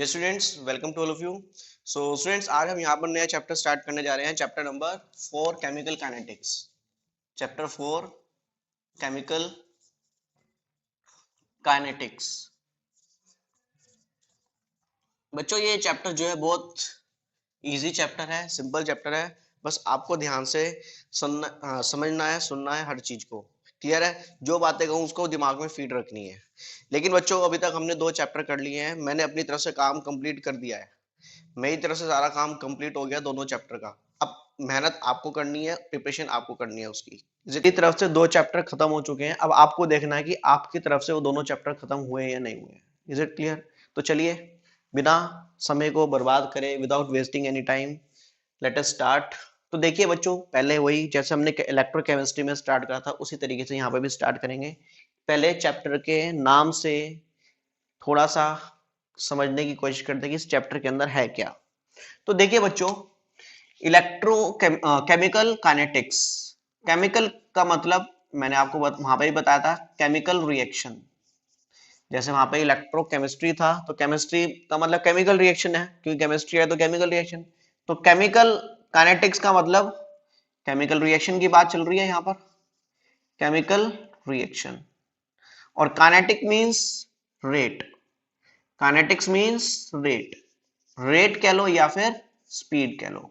Students, welcome to all of you. So students, आज हम यहाँ पर नया चैप्टर स्टार्ट करने जा रहे हैं। Chapter number 4, chemical kinetics. Chapter 4, chemical kinetics. बच्चों, ये चैप्टर जो है बहुत इजी चैप्टर है, सिंपल चैप्टर है। बस आपको ध्यान से समझना है, सुनना है हर चीज को। क्लियर है? जो बातें कहूँ उसको दिमाग में फीड रखनी है। लेकिन बच्चों, अभी तक हमने 2 चैप्टर कर लिए हैं। मैंने अपनी तरफ से काम कंप्लीट कर दिया है। मेरी तरफ से सारा काम कंप्लीट हो गया दोनों चैप्टर का। अब मेहनत आपको करनी है, प्रिपरेशन आपको करनी है उसकी। मेरी तरफ से 2 चैप्टर खत्म हो चुके हैं। अब आपको देखना है कि आपकी तरफ से वो दोनों चैप्टर खत्म हुए या नहीं हुए। Is it clear? तो चलिए, बिना समय को बर्बाद करे, without wasting any time, let us start. तो देखिए बच्चों, पहले वही जैसे हमने इलेक्ट्रोकेमिस्ट्री में स्टार्ट करा था उसी तरीके से यहाँ पे भी स्टार्ट करेंगे। पहले चैप्टर के नाम से थोड़ा सा समझने की कोशिश करते हैं कि इस चैप्टर के अंदर है क्या। तो देखिए बच्चों, केमिकल काइनेटिक्स। केमिकल का मतलब मैंने आपको वहां पे ही बताया था, केमिकल रिएक्शन। जैसे वहां पे इलेक्ट्रोकेमिस्ट्री था तो केमिस्ट्री का मतलब केमिकल रिएक्शन है, क्योंकि केमिस्ट्री है तो केमिकल रिएक्शन। तो केमिकल काइनेटिक्स का मतलब केमिकल रिएक्शन की बात चल रही है यहाँ पर, केमिकल रिएक्शन। और kinetic means rate. Kinetics means rate. Rate कह लो या फिर स्पीड कह लो।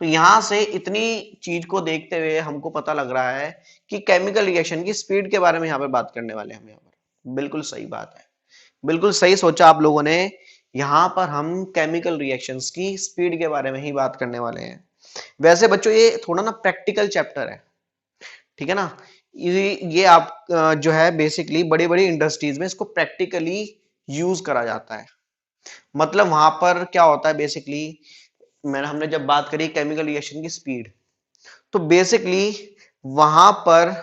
तो यहां से इतनी चीज को देखते हुए हमको पता लग रहा है कि केमिकल रिएक्शन की स्पीड के बारे में यहाँ पे बात करने वाले हैं हम यहाँ पर। बिल्कुल सही बात है, बिल्कुल सही सोचा आप लोगों ने। यहाँ पर हम केमिकल रिएक्शंस की स्पीड के बारे में ही बात करने वाले हैं। वैसे बच्चों, ये थोड़ा ना प्रैक्टिकल चैप्टर है, ठीक है ना। ये आप जो है बेसिकली बड़ी बड़ी इंडस्ट्रीज में इसको प्रैक्टिकली यूज करा जाता है। मतलब वहां पर क्या होता है बेसिकली, हमने जब बात करी केमिकल रिएक्शन की स्पीड, तो बेसिकली वहां पर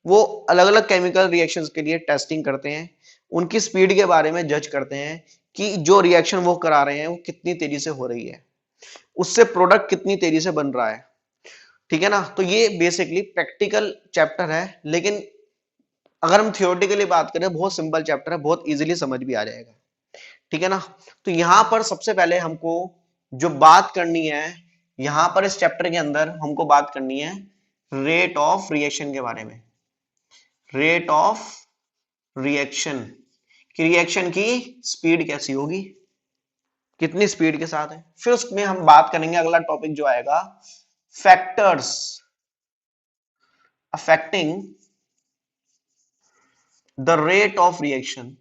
वो अलग अलग केमिकल रिएक्शंस के लिए टेस्टिंग करते हैं, उनकी स्पीड के बारे में जज करते हैं कि जो रिएक्शन वो करा रहे हैं वो कितनी तेजी से हो रही है, उससे प्रोडक्ट कितनी तेजी से बन रहा है। ठीक है ना। तो ये बेसिकली प्रैक्टिकल चैप्टर है, लेकिन अगर हम थियोरेटिकली बात करें बहुत सिंपल चैप्टर है, बहुत इजीली समझ भी आ जाएगा। ठीक है ना। तो यहां पर सबसे पहले हमको जो बात करनी है, यहां पर इस चैप्टर के अंदर हमको बात करनी है रेट ऑफ रिएक्शन के बारे में। रेट ऑफ रिएक्शन की, रिएक्शन की स्पीड कैसी होगी, कितनी स्पीड के साथ है। फिर उसमें हम बात करेंगे, अगला टॉपिक जो आएगा, factors affecting the rate of reaction.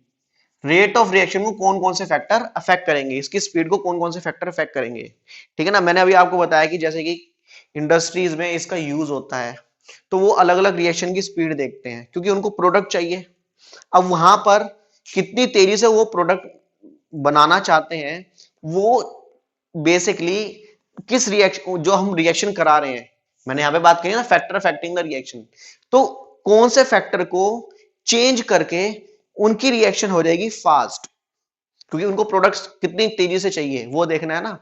Rate of reaction को कौन कौन से फैक्टर अफेक्ट करेंगे, इसकी स्पीड को कौन कौन से फैक्टर अफेक्ट करेंगे। ठीक है ना। मैंने अभी आपको बताया कि जैसे कि इंडस्ट्रीज में इसका यूज होता है, तो वो अलग अलग रिएक्शन की स्पीड देखते हैं क्योंकि उनको प्रोडक्ट चाहिए। अब वहां पर कितनी तेजी से वो प्रोडक्ट बनाना चाहते हैं, वो बेसिकली किस रिएक्शन, जो हम रिएक्शन करा रहे हैं, मैंने यहां पे बात करी ना फैक्टर अफेक्टिंग द रिएक्शन, तो कौन से फैक्टर को चेंज करके उनकी रिएक्शन हो जाएगी फास्ट, क्योंकि उनको प्रोडक्ट्स कितनी तेजी से चाहिए वो देखना है ना।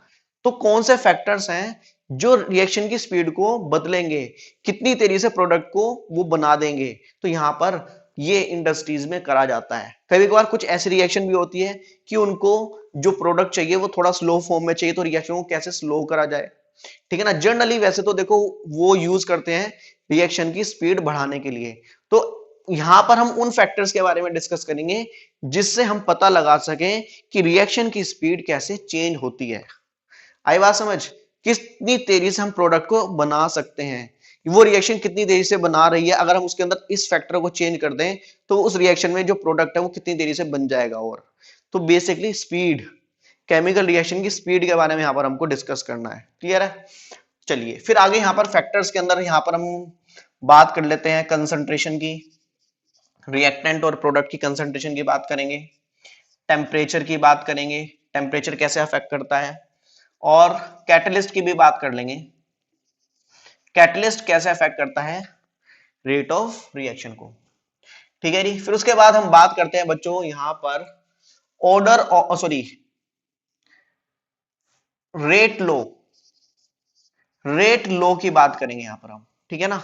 तो कौन से फैक्टर्स हैं जो रिएक्शन की स्पीड को बदलेंगे, कितनी तेजी से प्रोडक्ट को वो बना देंगे। तो यहां पर ये इंडस्ट्रीज में करा जाता है। कभी कभार कुछ ऐसी रिएक्शन भी होती है कि उनको जो प्रोडक्ट चाहिए वो थोड़ा स्लो फॉर्म में चाहिए, तो रिएक्शन को कैसे स्लो करा जाए। ठीक है ना। जनरली वैसे तो देखो वो यूज करते हैं रिएक्शन की स्पीड बढ़ाने के लिए। तो यहां पर हम उन फैक्टर्स के बारे में डिस्कस करेंगे जिससे हम पता लगा सकें कि रिएक्शन की स्पीड कैसे चेंज होती है। आई बात समझ? कितनी तेजी से हम प्रोडक्ट को बना सकते हैं, वो रिएक्शन कितनी तेजी से बना रही है, अगर हम उसके अंदर इस फैक्टर को चेंज कर दें तो उस रिएक्शन में जो प्रोडक्ट है वो कितनी तेजी से बन जाएगा। और तो बेसिकली स्पीड, केमिकल रिएक्शन की स्पीड के बारे में यहां पर हमको डिस्कस करना है। क्लियर है? चलिए फिर आगे यहां पर फैक्टर्स के अंदर यहां पर हम बात कर लेते हैं कंसंट्रेशन की, रिएक्टेंट और प्रोडक्ट की कंसंट्रेशन की बात करेंगे, टेम्परेचर की बात करेंगे, टेम्परेचर कैसे अफेक्ट करता है, और कैटलिस्ट की भी बात कर लेंगे, कैटलिस्ट कैसे अफेक्ट करता है रेट ऑफ रिएक्शन को। ठीक है जी। फिर उसके बाद हम बात करते हैं बच्चों यहां पर ऑर्डर, सॉरी, रेट लो, रेट लो की बात करेंगे यहां पर हम। ठीक है ना।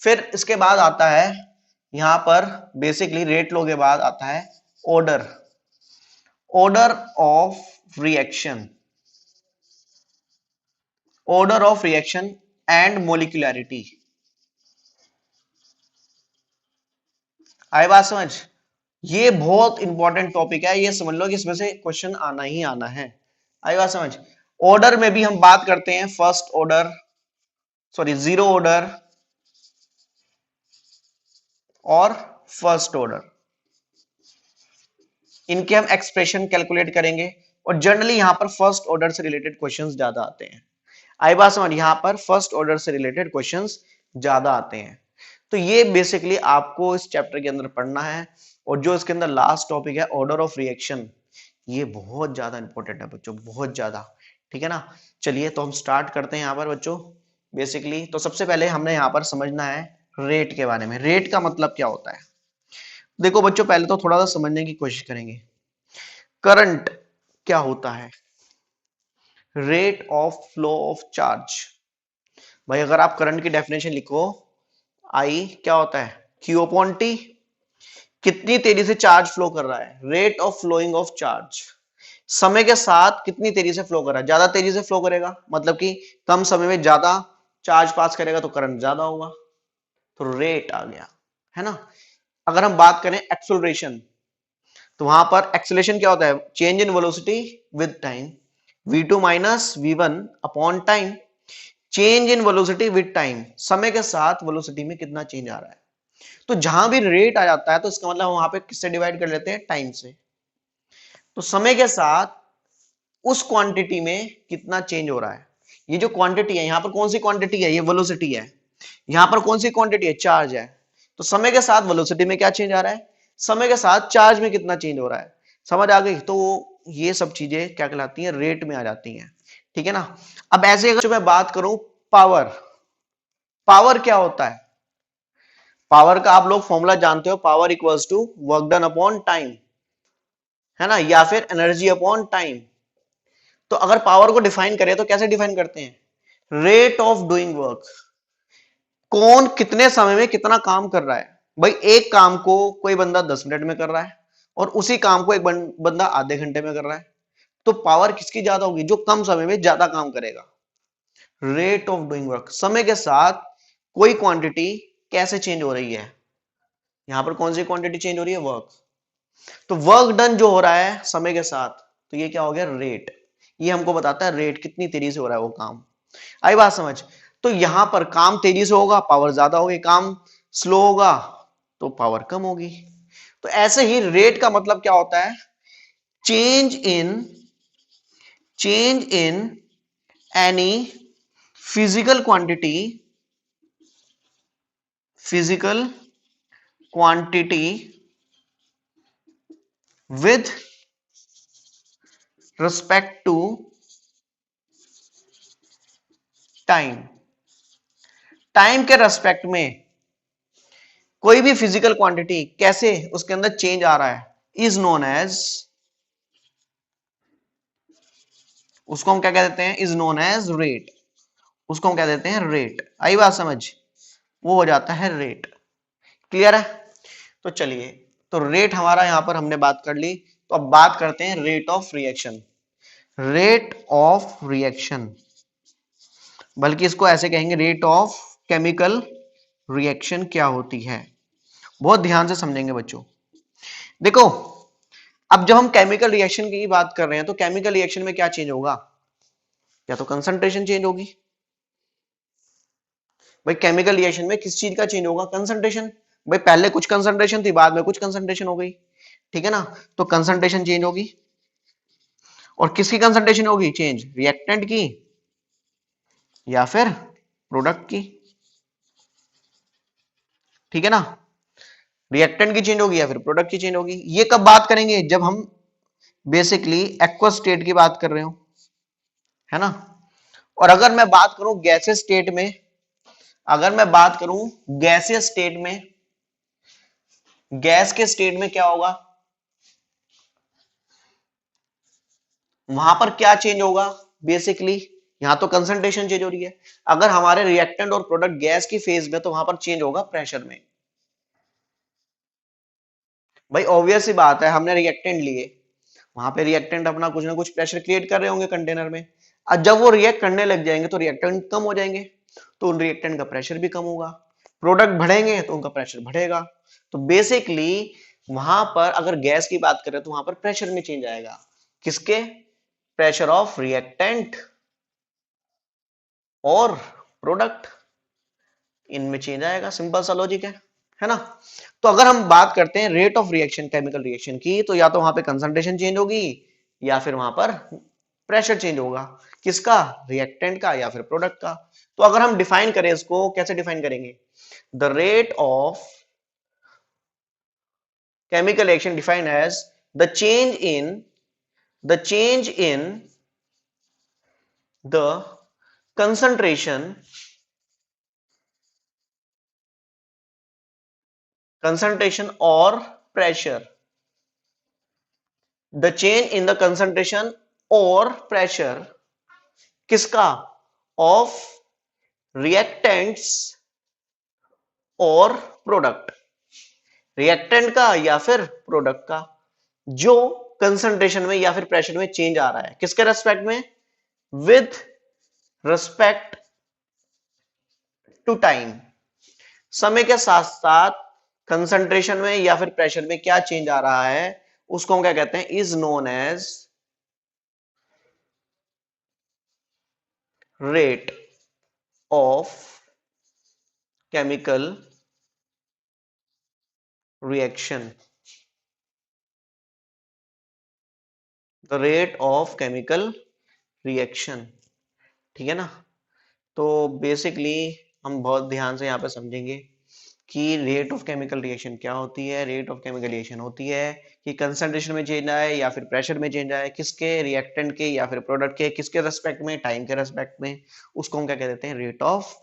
फिर इसके बाद आता है यहां पर बेसिकली रेट लो के बाद आता है order, order of reaction, order of reaction and molecularity. आई बात समझ? ये बहुत इंपॉर्टेंट टॉपिक है, ये समझ लो कि इसमें से क्वेश्चन आना ही आना है। आई बात समझ? ऑर्डर में भी हम बात करते हैं first order, sorry zero order और फर्स्ट ऑर्डर, इनके हम एक्सप्रेशन कैलकुलेट करेंगे। और जनरली यहां पर फर्स्ट ऑर्डर से रिलेटेड क्वेश्चंस ज्यादा आते हैं। आई बात समझ? यहां पर फर्स्ट ऑर्डर से रिलेटेड क्वेश्चंस ज्यादा आते हैं। तो ये बेसिकली आपको इस चैप्टर के अंदर पढ़ना है। और जो इसके अंदर लास्ट टॉपिक है ऑर्डर ऑफ रिएक्शन, ये बहुत ज्यादा इंपॉर्टेंट है बच्चों, बहुत ज्यादा। ठीक है ना? चलिए तो हम स्टार्ट करते हैं यहाँ पर बच्चों। बेसिकली तो सबसे पहले हमने यहाँ पर समझना है रेट के बारे में। रेट का मतलब क्या होता है? देखो बच्चों, पहले तो थोड़ा सा समझने की कोशिश करेंगे। करंट क्या होता है? Rate of flow of charge. भाई अगर आप करंट की डेफिनेशन लिखो, आई क्या होता है? Q upon t. कितनी तेजी से चार्ज फ्लो कर रहा है, rate of flowing of charge. समय के साथ कितनी तेजी से फ्लो कर रहा है, ज्यादा तेजी से फ्लो करेगा मतलब कि कम समय में ज्यादा चार्ज पास करेगा तो करंट ज्यादा होगा, तो रेट आ गया, है ना? अगर हम बात करें एक्सेलरेशन, तो वहां पर एक्सेलरेशन क्या होता है? Change in velocity with time, v2 minus v1 upon time. Change in velocity with time, समय के साथ वेलोसिटी में कितना चेंज आ रहा है। तो जहां भी रेट आ जाता है तो इसका मतलब वहां पे किससे डिवाइड कर लेते हैं? टाइम से। तो समय के साथ उस क्वांटिटी में कितना चेंज हो रहा है। ये जो क्वांटिटी है, यहां पर कौन सी क्वांटिटी है? ये वेलोसिटी है। यहां पर कौन सी क्वांटिटी है? चार्ज है। तो समय के साथ वेलोसिटी में क्या चेंज आ रहा है, समय के साथ चार्ज में कितना चेंज हो रहा है। समझ आ गई? तो ये सब चीजें क्या कहलाती हैं? रेट में आ जाती हैं। ठीक है ना? अब ऐसे अगर मैं बात करूं पावर, पावर क्या होता है? पावर का आप लोग फॉर्मूला जानते हो, power equals to work done upon time, है ना? या फिर एनर्जी अपॉन टाइम। तो अगर पावर को डिफाइन करें तो कैसे डिफाइन करते हैं? Rate of doing work. कौन कितने समय में कितना काम कर रहा है। भाई एक काम को कोई बंदा 10 मिनट में कर रहा है और उसी काम को एक बंदा आधे घंटे में कर रहा है, तो पावर किसकी ज्यादा होगी? जो कम समय में ज्यादा काम करेगा। रेट ऑफ डूइंग वर्क, समय के साथ कोई क्वांटिटी कैसे चेंज हो रही है। यहां पर कौन सी क्वांटिटी चेंज हो रही है? वर्क। तो वर्क डन जो हो रहा है समय के साथ, तो ये क्या हो गया? रेट। ये हमको बताता है रेट, कितनी तेजी से हो रहा है वो काम। आई बात समझ? तो यहां पर काम तेजी से होगा, पावर ज्यादा होगी, काम स्लो होगा तो पावर कम होगी। तो ऐसे ही रेट का मतलब क्या होता है? Change in, change in any physical quantity, physical quantity with respect to time. Time के रेस्पेक्ट में कोई भी फिजिकल क्वांटिटी कैसे उसके अंदर चेंज आ रहा है, इज नोन एज, उसको हम क्या कह देते हैं? Is known as rate. उसको हम क्या देते हैं? रेट। आई बात समझ? वो हो जाता है रेट। क्लियर है? तो चलिए, तो रेट हमारा यहां पर हमने बात कर ली। तो अब बात करते हैं rate of reaction. Rate of reaction, बल्कि इसको ऐसे कहेंगे रेट ऑफ केमिकल रिएक्शन क्या होती है। बहुत ध्यान से समझेंगे बच्चों। देखो, अब जब हम केमिकल रिएक्शन की बात कर रहे हैं तो केमिकल रिएक्शन में क्या चेंज होगा? या तो कंसंट्रेशन चेंज होगी। भाई केमिकल रिएक्शन में किस चीज का चेंज होगा? कंसंट्रेशन। भाई पहले कुछ कंसंट्रेशन थी, बाद में कुछ कंसंट्रेशन हो गई। ठीक है ना? तो कंसंट्रेशन चेंज होगी। और किसकी कंसंट्रेशन होगी चेंज? रिएक्टेंट की या फिर प्रोडक्ट की। ठीक है ना? रिएक्टेंट की चेंज होगी या फिर प्रोडक्ट की चेंज होगी। ये कब बात करेंगे? जब हम बेसिकली एक्वस स्टेट की बात कर रहे हो, है ना? और अगर मैं बात करूं गैसेस स्टेट में, अगर मैं बात करूं गैसीय स्टेट में, गैस के स्टेट में क्या होगा? वहां पर क्या चेंज होगा? बेसिकली यहां तो कंसंट्रेशन चेंज हो रही है। अगर हमारे रिएक्टेंट और प्रोडक्ट गैस की फेज में, तो वहां पर चेंज होगा प्रेशर में। भाई ऑब्वियस सी बात है, हमने रिएक्टेंट लिए, वहां पे रिएक्टेंट अपना कुछ ना कुछ प्रेशर क्रिएट कर रहे होंगे कंटेनर में। अब जब वो रिएक्ट करने लग जाएंगे तो रिएक्टेंट कम हो जाएंगे, तो उन रिएक्टेंट का प्रेशर भी कम होगा। प्रोडक्ट बढ़ेंगे तो उनका प्रेशर बढ़ेगा। तो बेसिकली वहां पर अगर गैस की बात करें तो वहां पर प्रेशर में चेंज आएगा। किसके? प्रेशर ऑफ रिएक्टेंट और प्रोडक्ट, इनमें चेंज आएगा। सिंपल सा लॉजिक है ना। तो अगर हम बात करते हैं rate of reaction chemical reaction की, तो या तो वहां पे कंसंट्रेशन चेंज होगी या फिर वहां पर प्रेशर चेंज होगा। किसका? रिएक्टेंट का या फिर प्रोडक्ट का। तो अगर हम डिफाइन करें इसको, कैसे डिफाइन करेंगे? The rate of chemical reaction defined as the change in the concentration or pressure, the change in the concentration or pressure किसका? of reactants और प्रोडक्ट, रिएक्टेंट का या फिर प्रोडक्ट का, जो कंसंट्रेशन में या फिर प्रेशर में चेंज आ रहा है। किसके रेस्पेक्ट में? विद रिस्पेक्ट टू टाइम, समय के साथ साथ कंसंट्रेशन में या फिर प्रेशर में क्या चेंज आ रहा है, उसको हम क्या कहते हैं? Is known as rate of chemical reaction, the rate of chemical reaction. ठीक है ना। तो बेसिकली हम बहुत ध्यान से यहाँ पे समझेंगे कि रेट ऑफ केमिकल रिएक्शन क्या होती है। रेट ऑफ केमिकल रिएक्शन होती है कि कंसंट्रेशन में चेंज आए या फिर प्रेशर में चेंज आए। किसके? रिएक्टेंट के या फिर प्रोडक्ट के। किसके रेस्पेक्ट में? टाइम के रेस्पेक्ट में। उसको हम क्या कह देते हैं? Rate of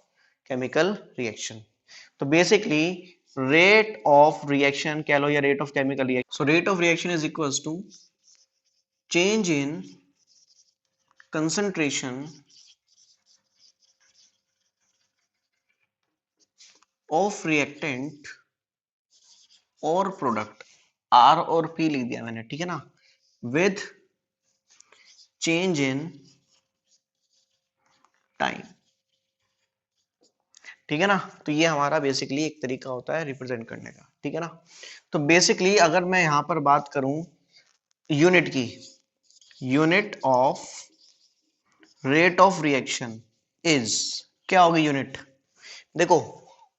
chemical reaction. तो बेसिकली रेट ऑफ रिएक्शन कह लो या rate of chemical reaction, so rate of reaction is equals to change in concentration of reactant और प्रोडक्ट, आर और पी लिख दिया मैंने, ठीक है ना, विथ चेंज इन टाइम। ठीक है ना। तो ये हमारा बेसिकली एक तरीका होता है रिप्रेजेंट करने का। ठीक है ना। तो बेसिकली अगर मैं यहां पर बात करूं यूनिट की, unit of rate of reaction is, क्या होगी यूनिट? देखो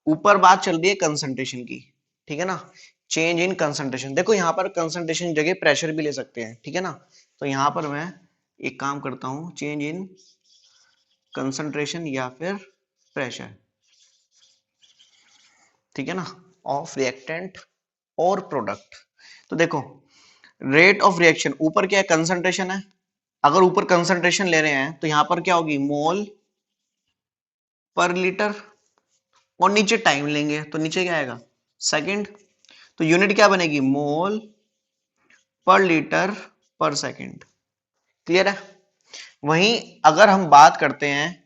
ऊपर बात चल रही है कंसंट्रेशन की, ठीक है ना, चेंज इन कंसंट्रेशन। देखो यहाँ पर कंसंट्रेशन जगह प्रेशर भी ले सकते हैं, ठीक है ना। तो यहाँ पर मैं एक काम करता हूँ, चेंज इन कंसंट्रेशन या फिर प्रेशर, ठीक है ना, ऑफ रिएक्टेंट और प्रोडक्ट। तो देखो रेट ऑफ रिएक्शन ऊपर क्या है? कंसंट्रेशन है। अगर ऊपर कंसंट्रेशन ले रहे हैं तो यहाँ पर क्या होगी? मोल पर लीटर। और नीचे टाइम लेंगे तो नीचे क्या आएगा? सेकंड। तो यूनिट क्या बनेगी? मोल पर लीटर पर सेकंड। क्लियर है। वहीं अगर हम बात करते हैं,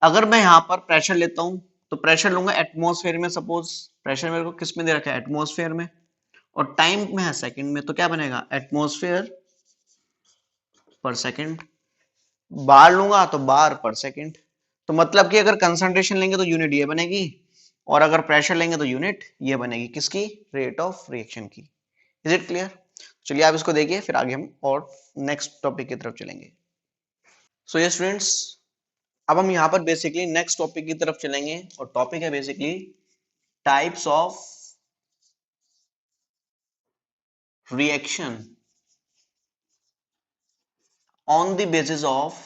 अगर मैं यहां पर प्रेशर लेता हूं तो प्रेशर लूंगा एटमॉस्फेयर में। सपोज प्रेशर मेरे को किस में दे रखा है? एटमॉस्फेयर में। और टाइम में है सेकंड में, तो क्या बनेगा? एटमॉस्फेयर पर सेकंड। बार लूंगा तो बार पर सेकंड। तो मतलब कि अगर कंसंट्रेशन लेंगे तो यूनिट ये बनेगी, और अगर प्रेशर लेंगे तो यूनिट ये बनेगी। किसकी? रेट ऑफ रिएक्शन की। Is it clear? चलिए आप इसको देखिए, फिर आगे हम और नेक्स्ट टॉपिक की तरफ चलेंगे। सो ये स्टूडेंट्स, अब हम यहाँ पर बेसिकली नेक्स्ट टॉपिक की तरफ चलेंगे, और टॉपिक है basically types of reaction on the basis of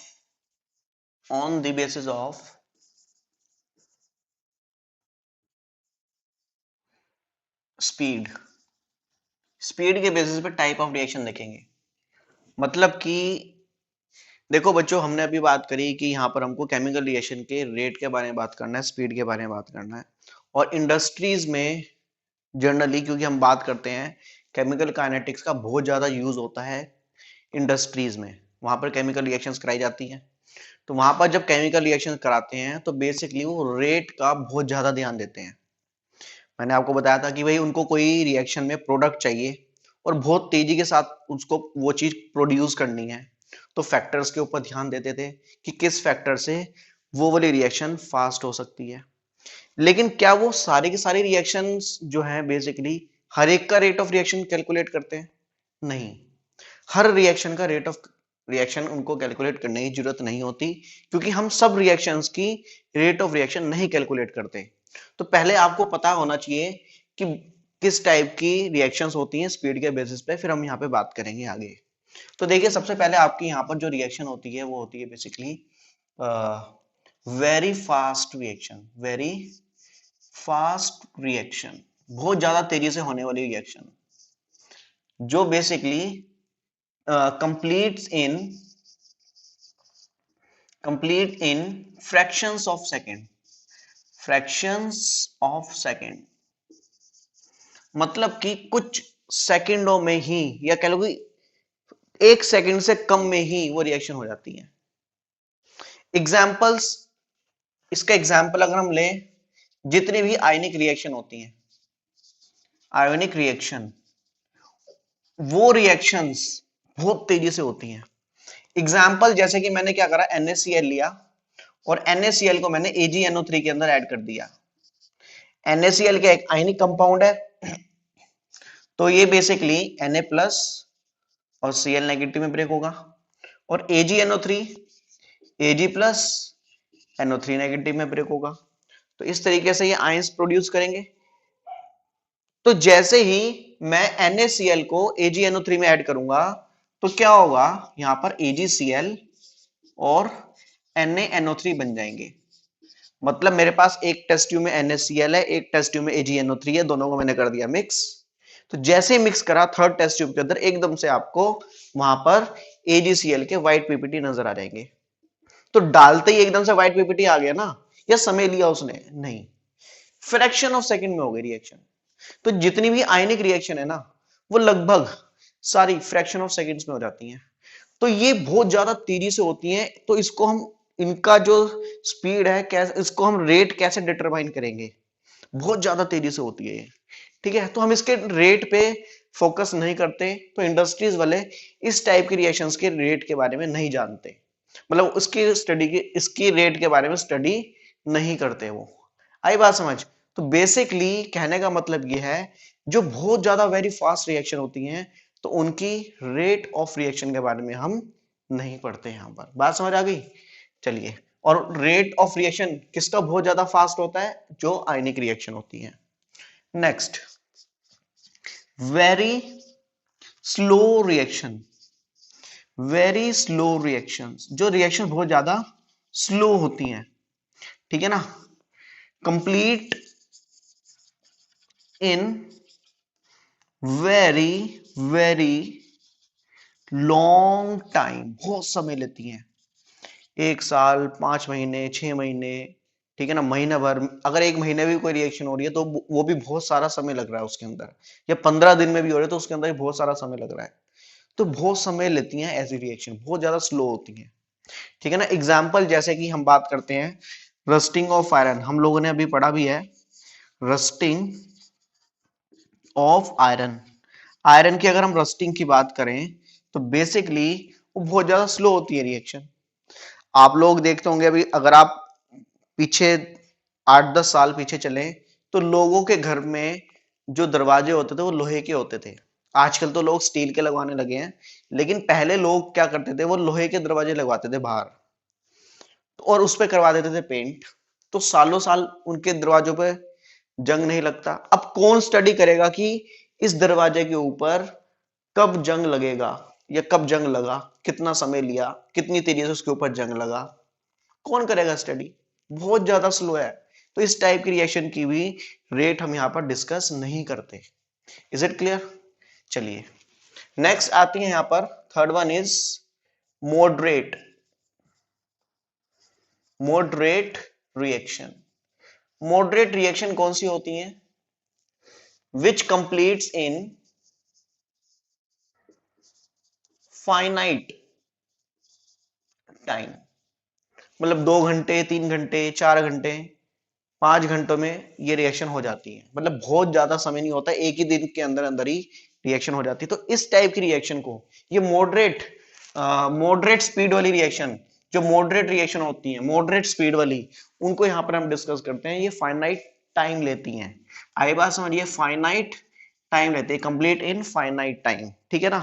speed. Speed के बेसिस पे टाइप ऑफ रिएक्शन देखेंगे। मतलब कि देखो बच्चों, हमने अभी बात करी कि यहाँ पर हमको केमिकल रिएक्शन के रेट के बारे में बात करना है, स्पीड के बारे में बात करना है। और इंडस्ट्रीज में जनरली, क्योंकि हम बात करते हैं केमिकल काइनेटिक्स का बहुत ज्यादा यूज होता है इंडस्ट्रीज में, वहां पर केमिकल रिएक्शंस कराई जाती हैं। तो वहां पर जब केमिकल रिएक्शन कराते हैं तो बेसिकली वो रेट का बहुत ज्यादा ध्यान देते हैं। मैंने आपको बताया था कि भाई उनको कोई रिएक्शन में प्रोडक्ट चाहिए, और बहुत तेजी के साथ उसको वो चीज प्रोड्यूस करनी है, तो फैक्टर्स के ऊपर ध्यान देते थे कि किस फैक्टर से वो वाली रिएक्शन फास्ट हो सकती है। लेकिन क्या वो सारे के सारे रिएक्शंस जो हैं बेसिकली हर एक का रेट ऑफ रिएक्शन कैलकुलेट करते हैं? नहीं, हर रिएक्शन का रेट ऑफ रिएक्शन उनको कैलकुलेट करने की जरूरत नहीं होती, क्योंकि हम सब रिएक्शंस की रेट ऑफ रिएक्शन नहीं कैलकुलेट करते। तो पहले आपको पता होना चाहिए कि किस टाइप की रिएक्शंस होती हैं स्पीड के बेसिस पे, फिर हम यहाँ पे बात करेंगे आगे। तो देखिए सबसे पहले आपकी यहाँ पर जो रिएक्शन होती है वो होती है basically very fast reaction. Very fast reaction, बहुत ज्यादा तेजी से होने वाली रिएक्शन, जो basically completes in fractions of second. Fractions of second मतलब कि कुछ सेकंडों में ही, या कह लो कि एक सेकंड से कम में ही वो रिएक्शन हो जाती है। एग्जाम्पल्स, इसका एग्जाम्पल अगर हम लें, जितनी भी आयनिक रिएक्शन होती हैं, आयोनिक रिएक्शन, वो रिएक्शंस बहुत तेजी से होती हैं। एग्जाम्पल जैसे कि मैंने क्या करा, NaCl लिया और NaCl को मैंने AgNO3 के अंदर ऐड कर दिया। NaCl का एक आयनिक कंपाउंड है, तो ये बेसिकली Na प्लस और Cl नेगेटिव में ब्रेक होगा, और AgNO3 Ag plus NO3 negative में ब्रेक होगा। तो इस तरीके से ये आयंस प्रोड्यूस करेंगे। तो जैसे ही मैं NaCl को AgNO3 में ऐड करूंगा तो क्या होगा, यहां पर AgCl और NaNO3 बन जाएंगे। मतलब मेरे पास एक टेस्ट ट्यूब में NaCl है, एक टेस्ट ट्यूब में AgNO3 है, दोनों को मैंने कर दिया मिक्स। तो जैसे मिक्स करा थर्ड टेस्ट ट्यूब के अंदर, एकदम से आपको वहां पर AgCl के व्हाइट पीपीटी नजर आ जाएंगे। तो डालते ही एकदम से व्हाइट पीपीटी आ गया ना, या समय लिया उसने? नहीं, फ्रैक्शन ऑफ सेकंड में हो गई रिएक्शन। तो जितनी भी आयनिक रिएक्शन है ना, वो लगभग सारी फ्रैक्शन ऑफ सेकंड्स में हो जाती हैं। तो ये बहुत ज्यादा तेजी से होती हैं, तो इसको हम, इनका जो स्पीड है कैसे, इसको हम रेट कैसे डिटरमाइन करेंगे? बहुत ज्यादा तेजी से होती है ये, ठीक है। तो हम इसके रेट पे फोकस नहीं करते, तो इंडस्ट्रीज वाले इस टाइप की रिएक्शंस के रेट के बारे में नहीं जानते, मतलब उसकी स्टडी के, इसकी रेट के बारे में स्टडी नहीं करते वो। आई बात समझ? तो बेसिकली कहने का मतलब ये है, जो बहुत ज्यादा वेरी फास्ट रिएक्शन होती हैं, तो उनकी रेट ऑफ रिएक्शन के बारे में हम नहीं पढ़ते। यहां पर बात समझ आ गई? चलिए, और रेट ऑफ रिएक्शन किसका बहुत ज्यादा फास्ट होता है? जो आयनिक रिएक्शन होती है। Next, very slow reaction. Very slow reactions, जो रिएक्शन बहुत ज्यादा स्लो होती हैं, ठीक है ना, complete in very very long time, बहुत समय लेती हैं, 1 साल, 5 महीने, 6 महीने, ठीक है ना, महीना भर। अगर 1 महीने भी कोई रिएक्शन हो रही है तो वो भी बहुत सारा समय लग रहा है उसके अंदर, या 15 दिन में भी हो रही है तो उसके अंदर भी बहुत सारा समय लग रहा है। तो बहुत समय लेती हैं ऐसी रिएक्शन, बहुत ज्यादा स्लो होती हैं, ठीक है ना। एग्जाम्पल जैसे कि हम बात करते हैं रस्टिंग ऑफ आयरन, हम लोगों ने अभी पढ़ा भी है, रस्टिंग ऑफ आयरन। आयरन की अगर हम रस्टिंग की बात करें तो बेसिकली वो बहुत ज्यादा स्लो होती है रिएक्शन। आप लोग देखते होंगे, अभी अगर आप पीछे 8-10 साल पीछे चले तो लोगों के घर में जो दरवाजे होते थे वो लोहे के होते थे। आजकल तो लोग स्टील के लगवाने लगे हैं, लेकिन पहले लोग क्या करते थे, वो लोहे के दरवाजे लगवाते थे बाहर, और उस पे करवा देते थे पेंट। तो सालों साल उनके दरवाजों पे जंग नहीं लगता। अब कौन स्टडी करेगा कि इस दरवाजे के ऊपर कब जंग लगेगा, या कब जंग लगा, कितना समय लिया, कितनी तेजी से उसके ऊपर जंग लगा? कौन करेगा स्टडी? बहुत ज्यादा स्लो है। तो इस टाइप की रिएक्शन की भी रेट हम यहां पर डिस्कस नहीं करते। Is it clear? चलिए, नेक्स्ट आती है यहां पर, third one is moderate. Moderate reaction. Moderate reaction कौन सी होती है? विच कंप्लीट्स इन फाइनाइट टाइम, मतलब 2 घंटे, 3 घंटे, 4 घंटे, 5 घंटों में ये रिएक्शन हो जाती है। मतलब बहुत ज्यादा समय नहीं होता, एक ही दिन के अंदर अंदर ही रिएक्शन हो जाती है। तो इस टाइप की रिएक्शन को, ये मॉडरेट स्पीड वाली रिएक्शन, जो मॉडरेट रिएक्शन होती है मॉडरेट स्पीड वाली, उनको यहाँ पर हम डिस्कस करते हैं। ये फाइनाइट टाइम लेती हैं। आई बात समझिए, फाइनाइट टाइम लेते हैं, कंप्लीट इन फाइनाइट टाइम, ठीक है ना।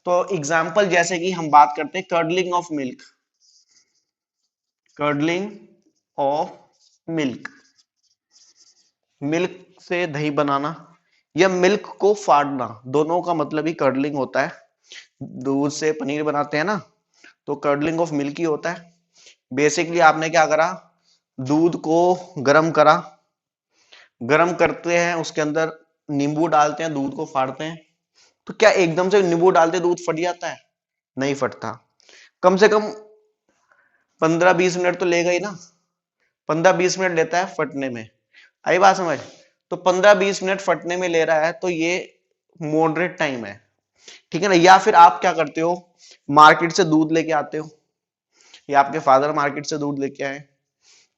तो एग्जांपल जैसे कि हम बात करते हैं curdling of milk, curdling of milk, milk से दही बनाना या मिल्क को फाड़ना, दोनों का मतलब ही कर्डलिंग होता है। दूध से पनीर बनाते हैं ना, तो कर्डलिंग ऑफ मिल्क ही होता है। बेसिकली आपने क्या करा, दूध को गर्म करा, गर्म करते हैं, उसके अंदर नींबू डालते हैं, दूध को फाड़ते हैं। तो क्या एकदम से नींबू डालते दूध फट जाता है? नहीं फटता। कम से कम 15-20 मिनट तो लेगा ही ना, 15-20 मिनट लेता है फटने में। आई बात समझ। तो 15-20 मिनट फटने में ले रहा है, तो ये मॉडरेट टाइम है, ठीक है ना। या फिर आप क्या करते हो, मार्केट से दूध लेके आते हो, या आपके फादर मार्केट से दूध लेके आए,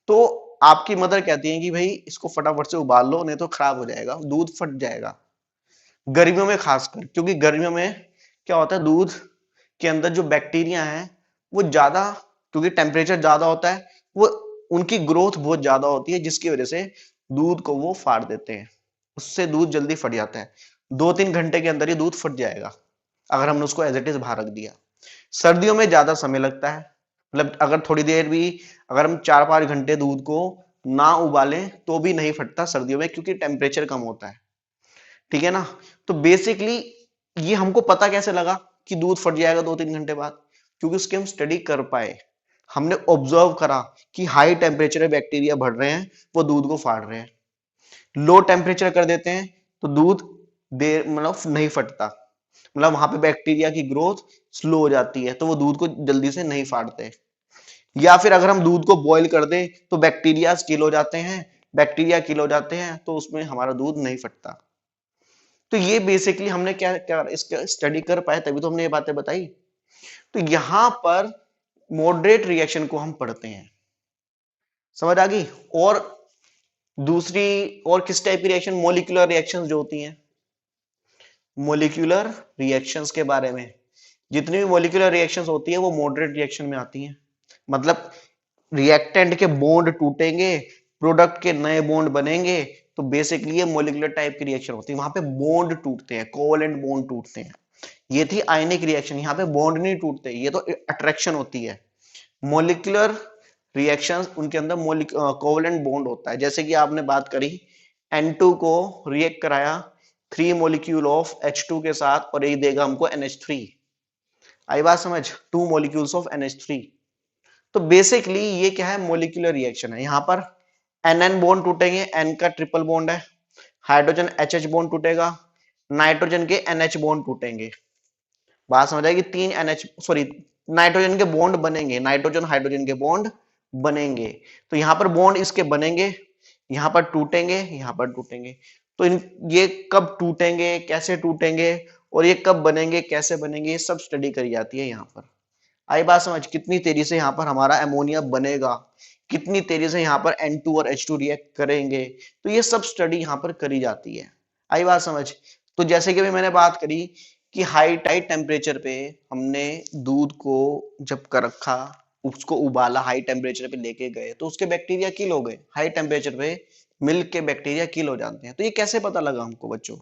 तो आपकी मदर कहती है कि भाई इसको फटाफट से उबाल लो, नहीं तो खराब हो जाएगा, दूध फट जाएगा। गर्मियों में खासकर, क्योंकि गर्मियों में क्या होता है, दूध के अंदर जो बैक्टीरिया है वो ज्यादा, क्योंकि टेम्परेचर ज्यादा होता है, वो उनकी ग्रोथ बहुत ज्यादा होती है, जिसकी वजह से दूध को वो फाड़ देते हैं, उससे दूध जल्दी फट जाता है। 2-3 घंटे के अंदर ही दूध फट जाएगा अगर हमने उसको एज इट इज बाहर रख दिया। सर्दियों में ज्यादा समय लगता है, मतलब अगर थोड़ी देर भी, अगर हम 4-5 घंटे दूध को ना उबालें तो भी नहीं फटता सर्दियों में, क्योंकि टेम्परेचर कम होता है, ठीक है ना। तो बेसिकली ये हमको पता कैसे लगा कि दूध फट जाएगा 2-3 घंटे बाद, क्योंकि उसके हम स्टडी कर पाए, हमने ऑब्जर्व करा कि हाई टेम्परेचर में बैक्टीरिया बढ़ रहे हैं, वो दूध को फाड़ रहे हैं। लो टेम्परेचर कर देते हैं तो दूध देर मतलब नहीं फटता, मतलब वहां पे बैक्टीरिया की ग्रोथ स्लो हो जाती है, तो वो दूध को जल्दी से नहीं फाड़ते। या फिर अगर हम दूध को बॉईल कर दें तो बैक्टीरिया किल हो जाते हैं, बैक्टीरिया किल हो जाते हैं, तो उसमें हमारा दूध नहीं फटता। तो ये बेसिकली हमने क्या क्या इसका स्टडी कर पाए, तभी तो हमने ये बातें बताई। तो यहां पर मॉडरेट रिएक्शन को हम पढ़ते हैं, समझ आ गई। और दूसरी, और किस टाइप की रिएक्शन, मोलिकुलर रिएक्शंस जो होती हैं, मोलिकुलर रिएक्शंस के बारे में, जितनी भी मोलिकुलर रिएक्शंस होती है वो मॉडरेट रिएक्शन में आती हैं। मतलब रिएक्टेंट के बॉन्ड टूटेंगे, प्रोडक्ट के नए बॉन्ड बनेंगे, तो बेसिकली ये मोलिकुलर टाइप की रिएक्शन होती है, वहां पे बॉन्ड टूटते हैं, कोवेलेंट बॉन्ड टूटते हैं। ये थी आयनिक रिएक्शन, यहाँ पे बॉन्ड नहीं टूटते, ये तो अट्रैक्शन होती है। मोलिकुलर रिएक्शंस, उनके अंदर कोवेलेंट बॉन्ड होता है, जैसे कि आपने बात करी N2 को रिएक्ट कराया 3 मॉलिक्यूल ऑफ H2 के साथ, और ये देगा हमको NH3। आई बात समझ, 2 मॉलिक्यूल्स ऑफ NH3। तो बेसिकली ये क्या है, मोलिकुलर रिएक्शन है। यहाँ पर NN बॉन्ड टूटेंगे, N का ट्रिपल बॉन्ड है, हाइड्रोजन HH बॉन्ड टूटेगा, नाइट्रोजन के NH बॉन्ड टूटेंगे। बात समझ आएगी, 3 NH सॉरी नाइट्रोजन के बॉन्ड बनेंगे, नाइट्रोजन हाइड्रोजन के बॉन्ड बनेंगे। तो यहाँ पर बॉन्ड इसके बनेंगे, यहाँ पर टूटेंगे, यहाँ पर टूटेंगे। तो ये कब टूटेंगे, कैसे टूटेंगे, और ये कब बनेंगे, कैसे बनेंगे, ये सब स्टडी करी जाती है यहाँ पर। आई बात समझ, कितनी तेजी से यहाँ पर हमारा अमोनिया बनेगा, कितनी तेजी से यहाँ पर N2 और H2 रिएक्ट करेंगे, तो ये सब स्टडी यहाँ पर करी जाती है। आई बात समझ। तो जैसे कि अभी मैंने बात करी कि हाई टाइट टेम्परेचर पे हमने दूध को जब कर रखा, उसको उबाला, हाई टेम्परेचर पे लेके गए, तो उसके बैक्टीरिया किल हो गए। हाई टेम्परेचर पे मिल्क के बैक्टीरिया किल हो जाते हैं। तो ये कैसे पता लगा हमको बच्चों,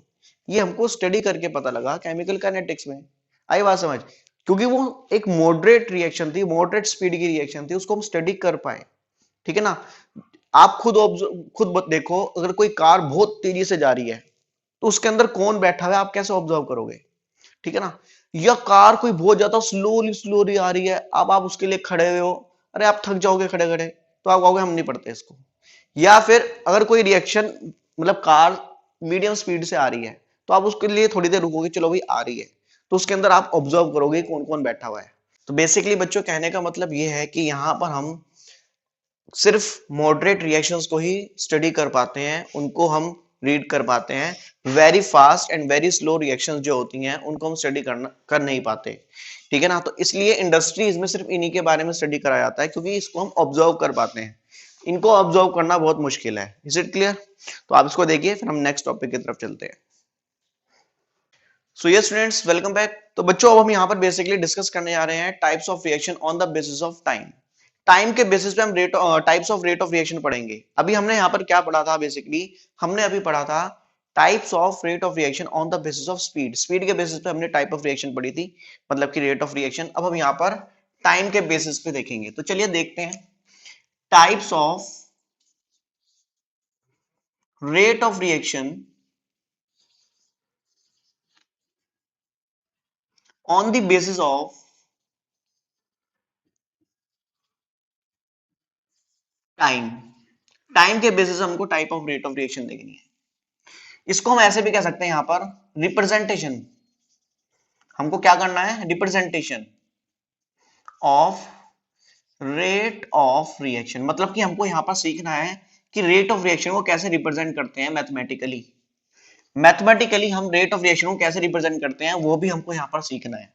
ये हमको स्टडी करके पता लगा केमिकल काइनेटिक्स में। आई बात समझ, क्योंकि वो एक मॉडरेट रिएक्शन थी, मॉडरेट स्पीड की रिएक्शन थी, उसको हम स्टडी कर पाए, ठीक है ना। आप खुद देखो, अगर कोई कार बहुत तेजी से जा रही है, तो उसके अंदर कौन बैठा हुआ है आप कैसे ऑब्जर्व करोगे, ठीक है ना। या कार कोई बहुत ज्यादा स्लोली स्लोली आ रही है, अब आप उसके लिए खड़े हुए हो, अरे आप थक जाओगे खड़े खड़े, तो आप कहोगे हम नहीं पढ़ते इसको। या फिर अगर कोई रिएक्शन, मतलब कार मीडियम स्पीड से आ रही है, तो आप उसके लिए थोड़ी देर रुकोगे, चलो भाई आ रही है, तो उसके अंदर आप ऑब्जर्व करोगे कौन कौन बैठा हुआ है। तो बेसिकली बच्चों कहने का मतलब ये है कि यहाँ पर हम सिर्फ मॉडरेट रिएक्शंस को ही स्टडी कर पाते हैं, उनको हम रीड कर पाते हैं। Very fast and very slow reactions जो होती हैं उनको हम स्टडी कर नहीं पाते, ठीक है ना। तो इसलिए इंडस्ट्रीज में सिर्फ इन्हीं के बारे में स्टडी कराया जाता है, क्योंकि इसको हम ऑब्जर्व कर पाते हैं, इनको ऑब्जर्व करना बहुत मुश्किल है। Is it clear? तो आप इसको देखिए, फिर हम नेक्स्ट टॉपिक की तरफ चलते हैं। So yes students, welcome back. तो बच्चों, अब हम यहाँ पर बेसिकली डिस्कस करने जा रहे हैं types of reaction on the basis of time. Time के बेसिस पे हम types of rate of reaction पढ़ेंगे। अभी हमने यहाँ पर क्या पढ़ा था? बेसिकली हमने अभी पढ़ा था types of rate of reaction on the basis of speed. Speed के बेसिस पे हमने टाइप ऑफ रिएक्शन पढ़ी थी, मतलब कि रेट ऑफ रिएक्शन। अब हम यहाँ पर टाइम के बेसिस पे देखेंगे। तो चलिए देखते हैं types of rate of reaction on the basis of time. Time के बेसिस पे हमको type of rate of reaction देखनी है। इसको हम ऐसे भी कह सकते हैं यहां पर रिप्रेजेंटेशन। हमको क्या करना है? Representation of rate of reaction. मतलब कि हमको यहां पर सीखना है कि रेट ऑफ रिएक्शन को कैसे रिप्रेजेंट करते हैं मैथमेटिकली। मैथमेटिकली हम रेट ऑफ रिएक्शन को कैसे रिप्रेजेंट करते हैं वो भी हमको यहां पर सीखना है।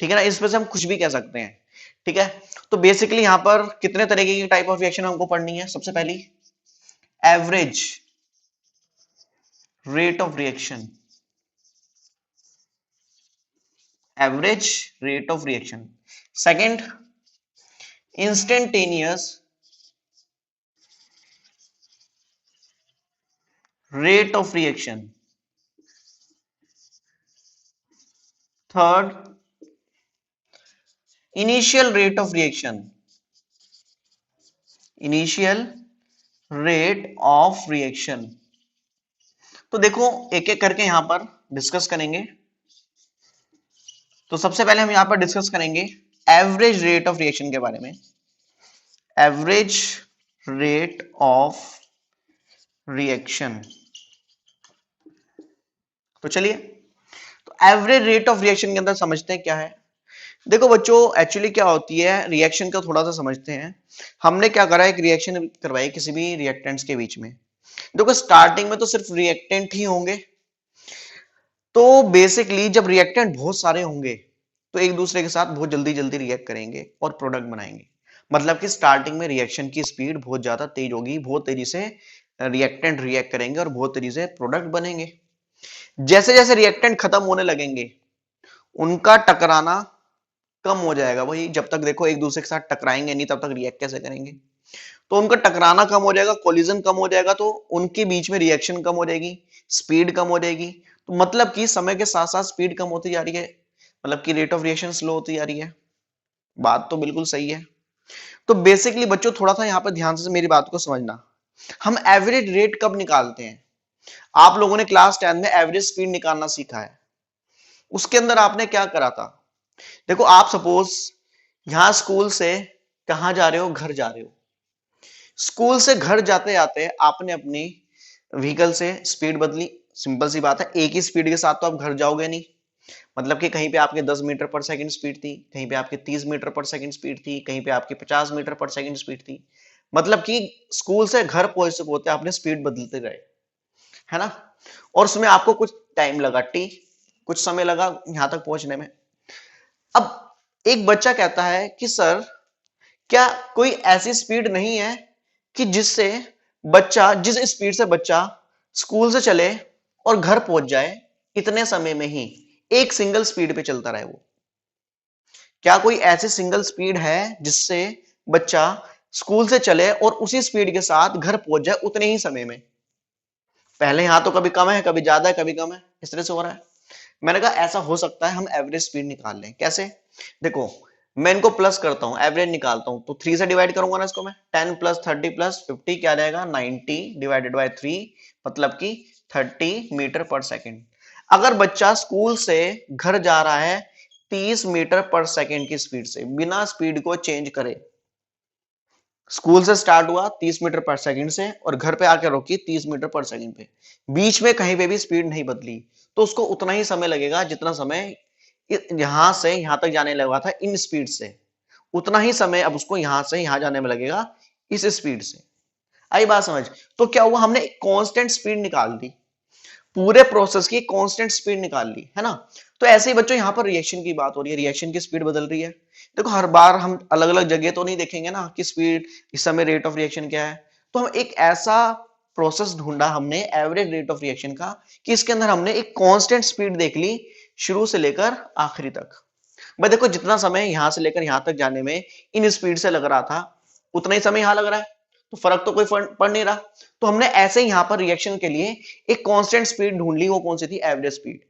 ठीक है ना? इस वजह से हम कुछ भी कह सकते हैं। ठीक है, तो बेसिकली यहां पर कितने तरीके की टाइप ऑफ रिएक्शन हमको पढ़नी है? सबसे पहली average rate of reaction. Average rate of reaction. Second, instantaneous rate of reaction. Third, initial rate of reaction. Initial rate of reaction. तो देखो एक एक करके यहां पर डिस्कस करेंगे। तो सबसे पहले हम यहां पर डिस्कस करेंगे एवरेज रेट ऑफ रिएक्शन के बारे में। Average rate of reaction. तो चलिए, तो एवरेज रेट ऑफ रिएक्शन के अंदर समझते हैं क्या है। देखो बच्चों, एक्चुअली क्या होती है, रिएक्शन का थोड़ा सा समझते हैं। हमने क्या करा, एक रिएक्शन करवाई किसी भी रिएक्टेंट्स के बीच में। देखो स्टार्टिंग में तो सिर्फ रिएक्टेंट ही होंगे। तो बेसिकली जब रिएक्टेंट बहुत सारे होंगे तो एक दूसरे के साथ बहुत जल्दी जल्दी रिएक्ट करेंगे और प्रोडक्ट बनाएंगे। मतलब कि स्टार्टिंग में रिएक्शन की स्पीड बहुत ज्यादा तेज होगी, बहुत तेजी से रिएक्टेंट रिएक्ट करेंगे और बहुत तेजी से प्रोडक्ट बनेंगे। जैसे जैसे रिएक्टेंट खत्म होने लगेंगे उनका टकराना कम हो जाएगा। वही जब तक देखो एक दूसरे के साथ टकराएंगे नहीं तब तक रिएक्ट कैसे करेंगे? तो उनका टकराना कम हो जाएगा, कोलिजन कम हो जाएगा, तो उनके बीच में रिएक्शन कम हो जाएगी, स्पीड कम हो जाएगी। तो मतलब कि समय के साथ साथ स्पीड कम होती जा रही है, मतलब कि रेट ऑफ रिएक्शन स्लो होती जा रही है। बात तो बिल्कुल सही है। तो बेसिकली बच्चों थोड़ा सा यहाँ पर ध्यान से मेरी बात को समझना। हम एवरेज रेट कब निकालते हैं? आप लोगों ने क्लास 10 में एवरेज स्पीड निकालना सीखा है। उसके अंदर आपने क्या करा था? देखो आप सपोज यहां स्कूल से कहां जा रहे हो? घर जा रहे हो। स्कूल से घर जाते जाते आपने अपनी व्हीकल से स्पीड बदली। सिंपल सी बात है, एक ही स्पीड के साथ तो आप घर जाओगे नहीं। मतलब कि कहीं पे आपके 10 मीटर पर सेकंड स्पीड थी, कहीं पे आपके 30 मीटर पर सेकंड स्पीड थी, कहीं पे आपकी 50 मीटर पर सेकंड स्पीड थी। मतलब कि स्कूल से घर पहुंचते पहुंचते आपने स्पीड बदलते गए, है ना? और उसमें आपको कुछ टाइम लगा, कुछ समय लगा यहां तक पहुंचने में। अब एक बच्चा कहता है कि सर, क्या कोई ऐसी स्पीड नहीं है कि जिससे बच्चा, जिस स्पीड से बच्चा स्कूल से चले और घर पहुंच जाए इतने समय में ही, एक सिंगल स्पीड पे चलता रहे वो? क्या कोई ऐसी सिंगल स्पीड है जिससे बच्चा स्कूल से चले और उसी स्पीड के साथ घर पहुंच जाए उतने ही समय में? पहले यहां तो कभी कम है, कभी ज्यादा है, कभी कम है, इस तरह से हो रहा है। मैंने कहा ऐसा हो सकता है, हम एवरेज स्पीड निकाल लें। कैसे? देखो मैं इनको प्लस करता हूं, एवरेज निकालता हूं, तो 3 से डिवाइड करूंगा ना इसको मैं। 10 प्लस 30 प्लस 50 क्या आ जाएगा? 90 डिवाइडेड बाय 3, मतलब कि 30 मीटर पर सेकेंड। अगर बच्चा स्कूल से घर जा रहा है 30 मीटर पर सेकेंड की स्पीड से, बिना स्पीड को चेंज करे, स्कूल से स्टार्ट हुआ 30 मीटर पर सेकंड से और घर पे आकर रोकी 30 मीटर पर सेकंड पे, बीच में कहीं पे भी स्पीड नहीं बदली, तो उसको उतना ही समय लगेगा जितना समय यहां से यहां तक जाने लगा था इन स्पीड से। उतना ही समय अब उसको यहां से यहां जाने में लगेगा इस स्पीड से। आई बात समझ? तो क्या हुआ, हमने कांस्टेंट स्पीड निकाल दी, पूरे प्रोसेस की कांस्टेंट स्पीड निकाल ली, है ना? तो ऐसे ही बच्चों यहां पर रिएक्शन की बात हो रही है, रिएक्शन की स्पीड बदल रही है। देखो हर बार हम अलग अलग जगह तो नहीं देखेंगे ना कि स्पीड इस समय रेट ऑफ रिएक्शन क्या है। तो हम एक ऐसा प्रोसेस ढूंढा हमने एवरेज रेट ऑफ रिएक्शन का कि इसके अंदर हमने एक कांस्टेंट स्पीड देख ली शुरू से लेकर आखिरी तक। भाई देखो जितना समय यहां से लेकर यहां तक जाने में इन स्पीड से लग रहा था उतना ही समय यहां लग रहा है, तो फर्क तो कोई पड़ नहीं रहा। तो हमने ऐसे ही यहां पर रिएक्शन के लिए एक कांस्टेंट स्पीड ढूंढ ली, वो कौन सी थी, एवरेज स्पीड।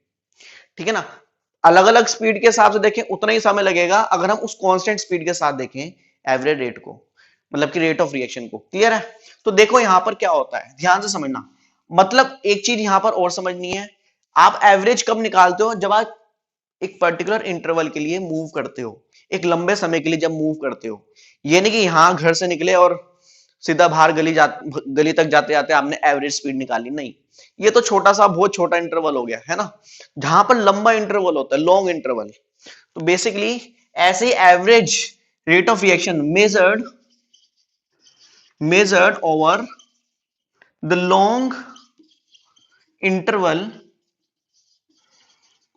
ठीक है ना, अलग अलग स्पीड के हिसाब से देखें उतना ही समय लगेगा, अगर हम उस कांस्टेंट स्पीड के साथ देखें एवरेज रेट को, मतलब कि रेट ऑफ रिएक्शन को। क्लियर है? तो देखो यहां पर क्या होता है, ध्यान से समझना। मतलब एक चीज यहां पर और समझनी है, आप एवरेज कब निकालते हो, जब आप एक पर्टिकुलर इंटरवल के लिए मूव करते हो, एक लंबे समय के लिए जब मूव करते हो। ये नहीं कि यहां घर से निकले और सीधा बाहर गली तक जाते जाते आपने एवरेज स्पीड निकाली, नहीं। ये तो छोटा सा, बहुत छोटा इंटरवल हो गया है ना, जहां पर लंबा इंटरवल होता है, लॉन्ग इंटरवल। तो बेसिकली ऐसे average rate of reaction measured over the long interval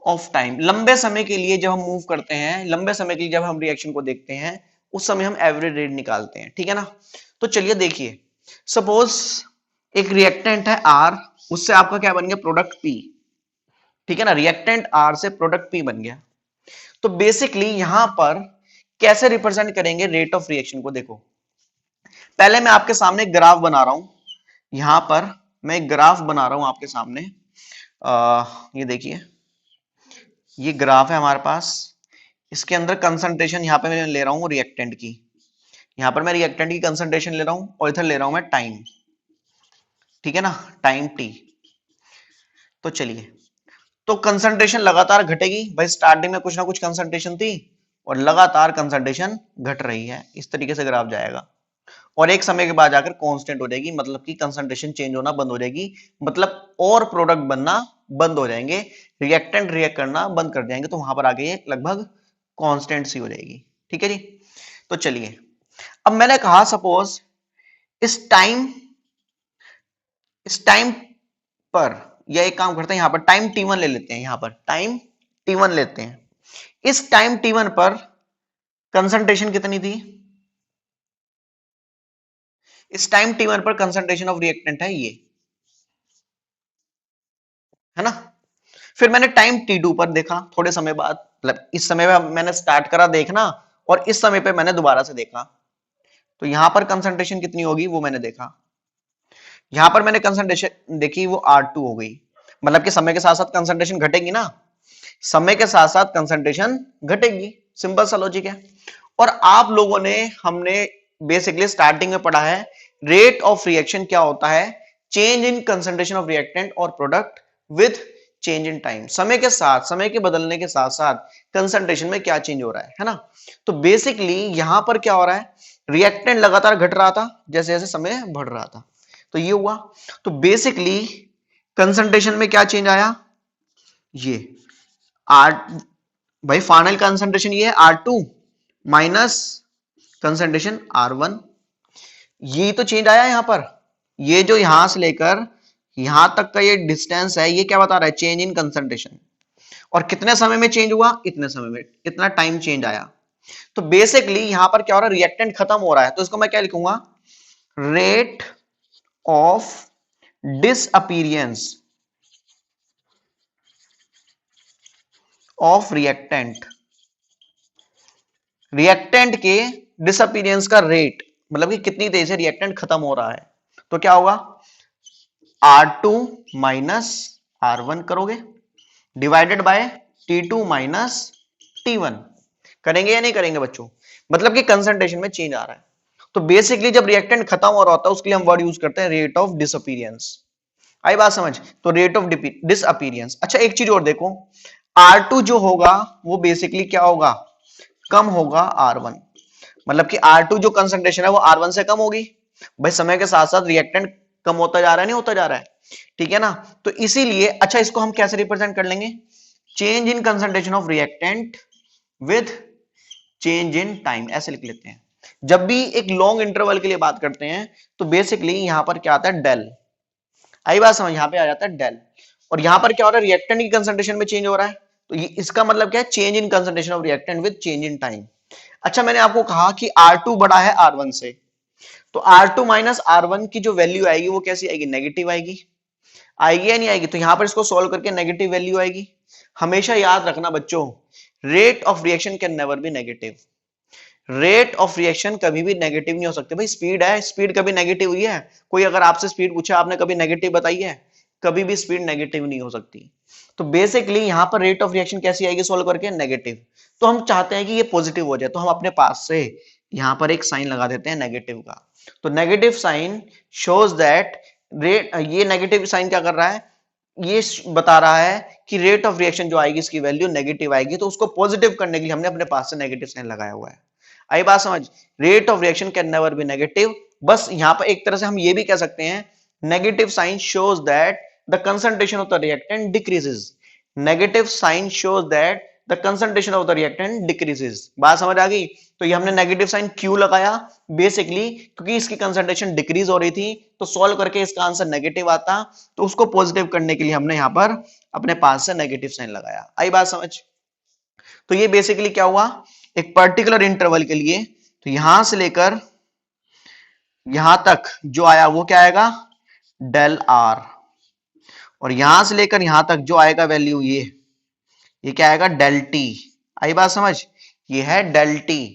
of time, लंबे समय के लिए जब हम मूव करते हैं, लंबे समय के लिए जब हम रिएक्शन को देखते हैं, उस समय हम एवरेज रेट निकालते हैं। ठीक है ना, तो चलिए देखिए, सपोज एक रिएक्टेंट है आर, उससे आपका क्या बन गया, प्रोडक्ट पी। ठीक है ना, रिएक्टेंट आर से प्रोडक्ट पी बन गया। तो बेसिकली यहां पर कैसे रिप्रेजेंट करेंगे रेट ऑफ रिएक्शन को, देखो पहले मैं आपके सामने एक ग्राफ बना रहा हूं, यहां पर मैं एक ग्राफ बना रहा हूं आपके सामने। ये देखिए, ये ग्राफ है हमारे पास, इसके अंदर कंसंट्रेशन यहां पे मैं ले रहा हूं रिएक्टेंट की, यहां पर मैं रिएक्टेंट की कंसंट्रेशन ले रहा हूं और इधर ले रहा हूं मैं टाइम। ठीक है ना, टाइम टी। तो चलिए, तो कंसंट्रेशन लगातार घटेगी भाई, स्टार्टिंग में कुछ ना कुछ कंसंट्रेशन थी और लगातार कंसंट्रेशन घट रही है, इस तरीके से ग्राफ जाएगा और एक समय के बाद जाकर कांस्टेंट हो जाएगी, मतलब कि कंसंट्रेशन चेंज होना बंद हो जाएगी, मतलब और प्रोडक्ट बनना बंद हो जाएंगे, रिएक्टेंट रिएक्ट करना बंद कर देंगे, तो वहां पर आगे ये लगभग कांस्टेंट सी हो जाएगी। ठीक है जी, तो चलिए, अब मैंने कहा सपोज इस टाइम पर, या एक काम करते हैं यहां पर टाइम t1 ले लेते हैं, यहां पर टाइम t1 लेते हैं, इस टाइम t1 पर कंसंट्रेशन कितनी थी, इस टाइम t1 पर कंसंट्रेशन ऑफ रिएक्टेंट है ये, है ना। फिर मैंने टाइम t2 पर देखा थोड़े समय बाद, मतलब इस समय में मैंने स्टार्ट करा देखना और इस समय पे मैंने दोबारा से देखा, तो यहां पर कंसंट्रेशन कितनी होगी वो मैंने देखा, यहां पर मैंने कंसंट्रेशन देखी वो R2 हो गई, मतलब कि समय के साथ साथ कंसंट्रेशन घटेगी ना, समय के साथ साथ कंसंट्रेशन घटेगी, सिंपल सा लॉजिक है। और आप लोगों ने, हमने बेसिकली स्टार्टिंग में पढ़ा है रेट ऑफ रिएक्शन क्या होता है, change in concentration of reactant और product with change in time, समय के साथ, समय के बदलने के साथ साथ कंसंट्रेशन में क्या चेंज हो रहा है ना। तो बेसिकली यहां पर क्या हो रहा है, रिएक्टेंट लगातार घट रहा था जैसे जैसे समय बढ़ रहा था, तो ये हुआ। तो बेसिकली कंसंट्रेशन में क्या चेंज आया, ये आर, भाई फाइनल कंसंट्रेशन ये है R2 माइनस कंसंट्रेशन R1, ये तो चेंज आया यहां पर, ये जो यहां से लेकर यहां तक का ये डिस्टेंस है, ये क्या बता रहा है, चेंज इन कंसंट्रेशन। और कितने समय में चेंज हुआ, इतने समय में, इतना टाइम चेंज आया। तो बेसिकली यहां पर क्या हो रहा है, रिएक्टेंट खत्म हो रहा है, तो इसको मैं क्या लिखूंगा, rate of disappearance of reactant, reactant के डिसअपीयरेंस का रेट, मतलब कि कितनी तेजी से रिएक्टेंट खत्म हो रहा है, तो क्या होगा, R2 माइनस R1 करोगे divided by T2 minus T1, करेंगे या नहीं करेंगे बच्चों, मतलब कि कंसंट्रेशन में चेंज आ रहा है। तो बेसिकली जब रिएक्टेंट खत्म हो रहा होता है उसके लिए हम वर्ड यूज करते हैं रेट ऑफ डिसअपीयरेंस। आई बात समझ, तो रेट ऑफ डिसअपीयरेंस। अच्छा एक चीज और देखो, R2 जो होगा वो बेसिकली क्या होगा, कम होगा R1, मतलब कि R2 जो कंसंट्रेशन है वो R1 से कम होगी, भाई समय के साथ साथ रिएक्टेंट कम होता जा रहा है, नहीं होता जा रहा है, ठीक है ना। तो इसीलिए, अच्छा इसको हम कैसे रिप्रेजेंट कर लेंगे, change in concentration of reactant with change in time, ऐसे लिख लेते हैं। जब भी एक लॉन्ग इंटरवल के लिए बात करते हैं तो बेसिकली यहां पर क्या आता है, डेल, आई बात समझ, यहां पे आ जाता है डेल। और यहां पर क्या हो रहा है, रिएक्टेंट की कंसंट्रेशन में चेंज हो रहा है, तो ये इसका मतलब क्या है, change in concentration of reactant with change in time. अच्छा मैंने आपको कहा कि R2 बड़ा है R1 से, तो R2 माइनस R1 की जो वैल्यू आएगी वो कैसी आएगी, नेगेटिव आएगी, आएगी या नहीं आएगी, तो यहां पर इसको सोल्व करके नेगेटिव वैल्यू आएगी। हमेशा याद रखना बच्चों, rate of reaction can never be negative. Rate of reaction कभी भी नेगेटिव नहीं हो सकते। भाई स्पीड है, स्पीड कभी नेगेटिव हुई है? कोई अगर आपसे स्पीड पूछा, आपने कभी नेगेटिव बताई है? कभी भी स्पीड नेगेटिव नहीं हो सकती। तो बेसिकली यहां पर रेट ऑफ रिएक्शन कैसी आएगी सोल्व करके? नेगेटिव। तो हम चाहते हैं कि ये पॉजिटिव हो जाए, तो हम अपने पास से यहां पर एक साइन लगा देते हैं नेगेटिव का। तो negative sign shows that rate, ये नेगेटिव साइन क्या कर रहा है? ये बता रहा है कि रेट ऑफ रिएक्शन जो आएगी इसकी वैल्यू नेगेटिव आएगी, तो उसको पॉजिटिव करने के लिए हमने अपने पास से नेगेटिव साइन लगाया हुआ है। आई बात समझ? Rate of reaction can never be negative. बस यहां पर एक तरह से हम ये भी कह सकते हैं, negative sign shows that the concentration of the reactant decreases. Negative sign shows that the concentration of the reactant decreases. बात समझ आ गई? तो ये हमने नेगेटिव साइन क्यों लगाया? बेसिकली क्योंकि इसकी कंसंट्रेशन डिक्रीज हो रही थी, तो सॉल्व करके इसका आंसर नेगेटिव आता, तो उसको पॉजिटिव करने के लिए हमने यहां पर अपने पास से नेगेटिव साइन लगाया। आई बात समझ? तो ये बेसिकली क्या हुआ, एक पर्टिकुलर इंटरवल के लिए, तो यहां से लेकर यहां तक जो आया वो क्या आएगा? Del R. और यहां से लेकर यहां तक जो आएगा वैल्यू, ये क्या आएगा? Del T. आई बात समझ? ये है डेल टी।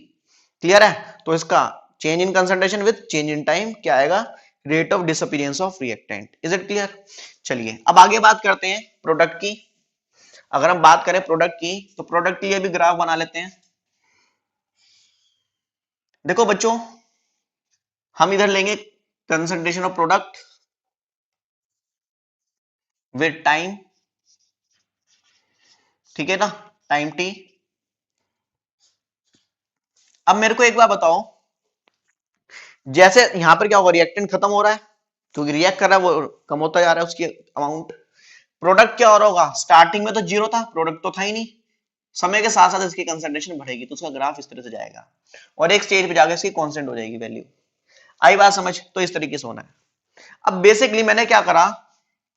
क्लियर है? तो इसका change in concentration with change in time क्या आएगा? Rate of disappearance of reactant. Is it clear? चलिए अब आगे बात करते हैं प्रोडक्ट की। अगर हम बात करें प्रोडक्ट की, तो प्रोडक्ट के लिए भी ग्राफ बना लेते हैं। देखो बच्चों, हम इधर लेंगे concentration of product with time, ठीक है ना, टाइम टी। अब मेरे को एक बार बताओ, जैसे यहां पर क्या होगा? रिएक्टेंट खत्म हो रहा है, क्योंकि रिएक्ट कर रहा है वो कम होता जा रहा है उसकी अमाउंट। प्रोडक्ट क्या हो रहा होगा? स्टार्टिंग में तो जीरो था, प्रोडक्ट तो था ही नहीं। समय के साथ साथ इसकी कंसंट्रेशन बढ़ेगी, तो उसका ग्राफ इस तरह से जाएगा और एक स्टेज पे जाकर इसकी कांस्टेंट हो जाएगी वैल्यू। आई बात समझ? तो इस तरीके से होना है। अब बेसिकली मैंने क्या करा,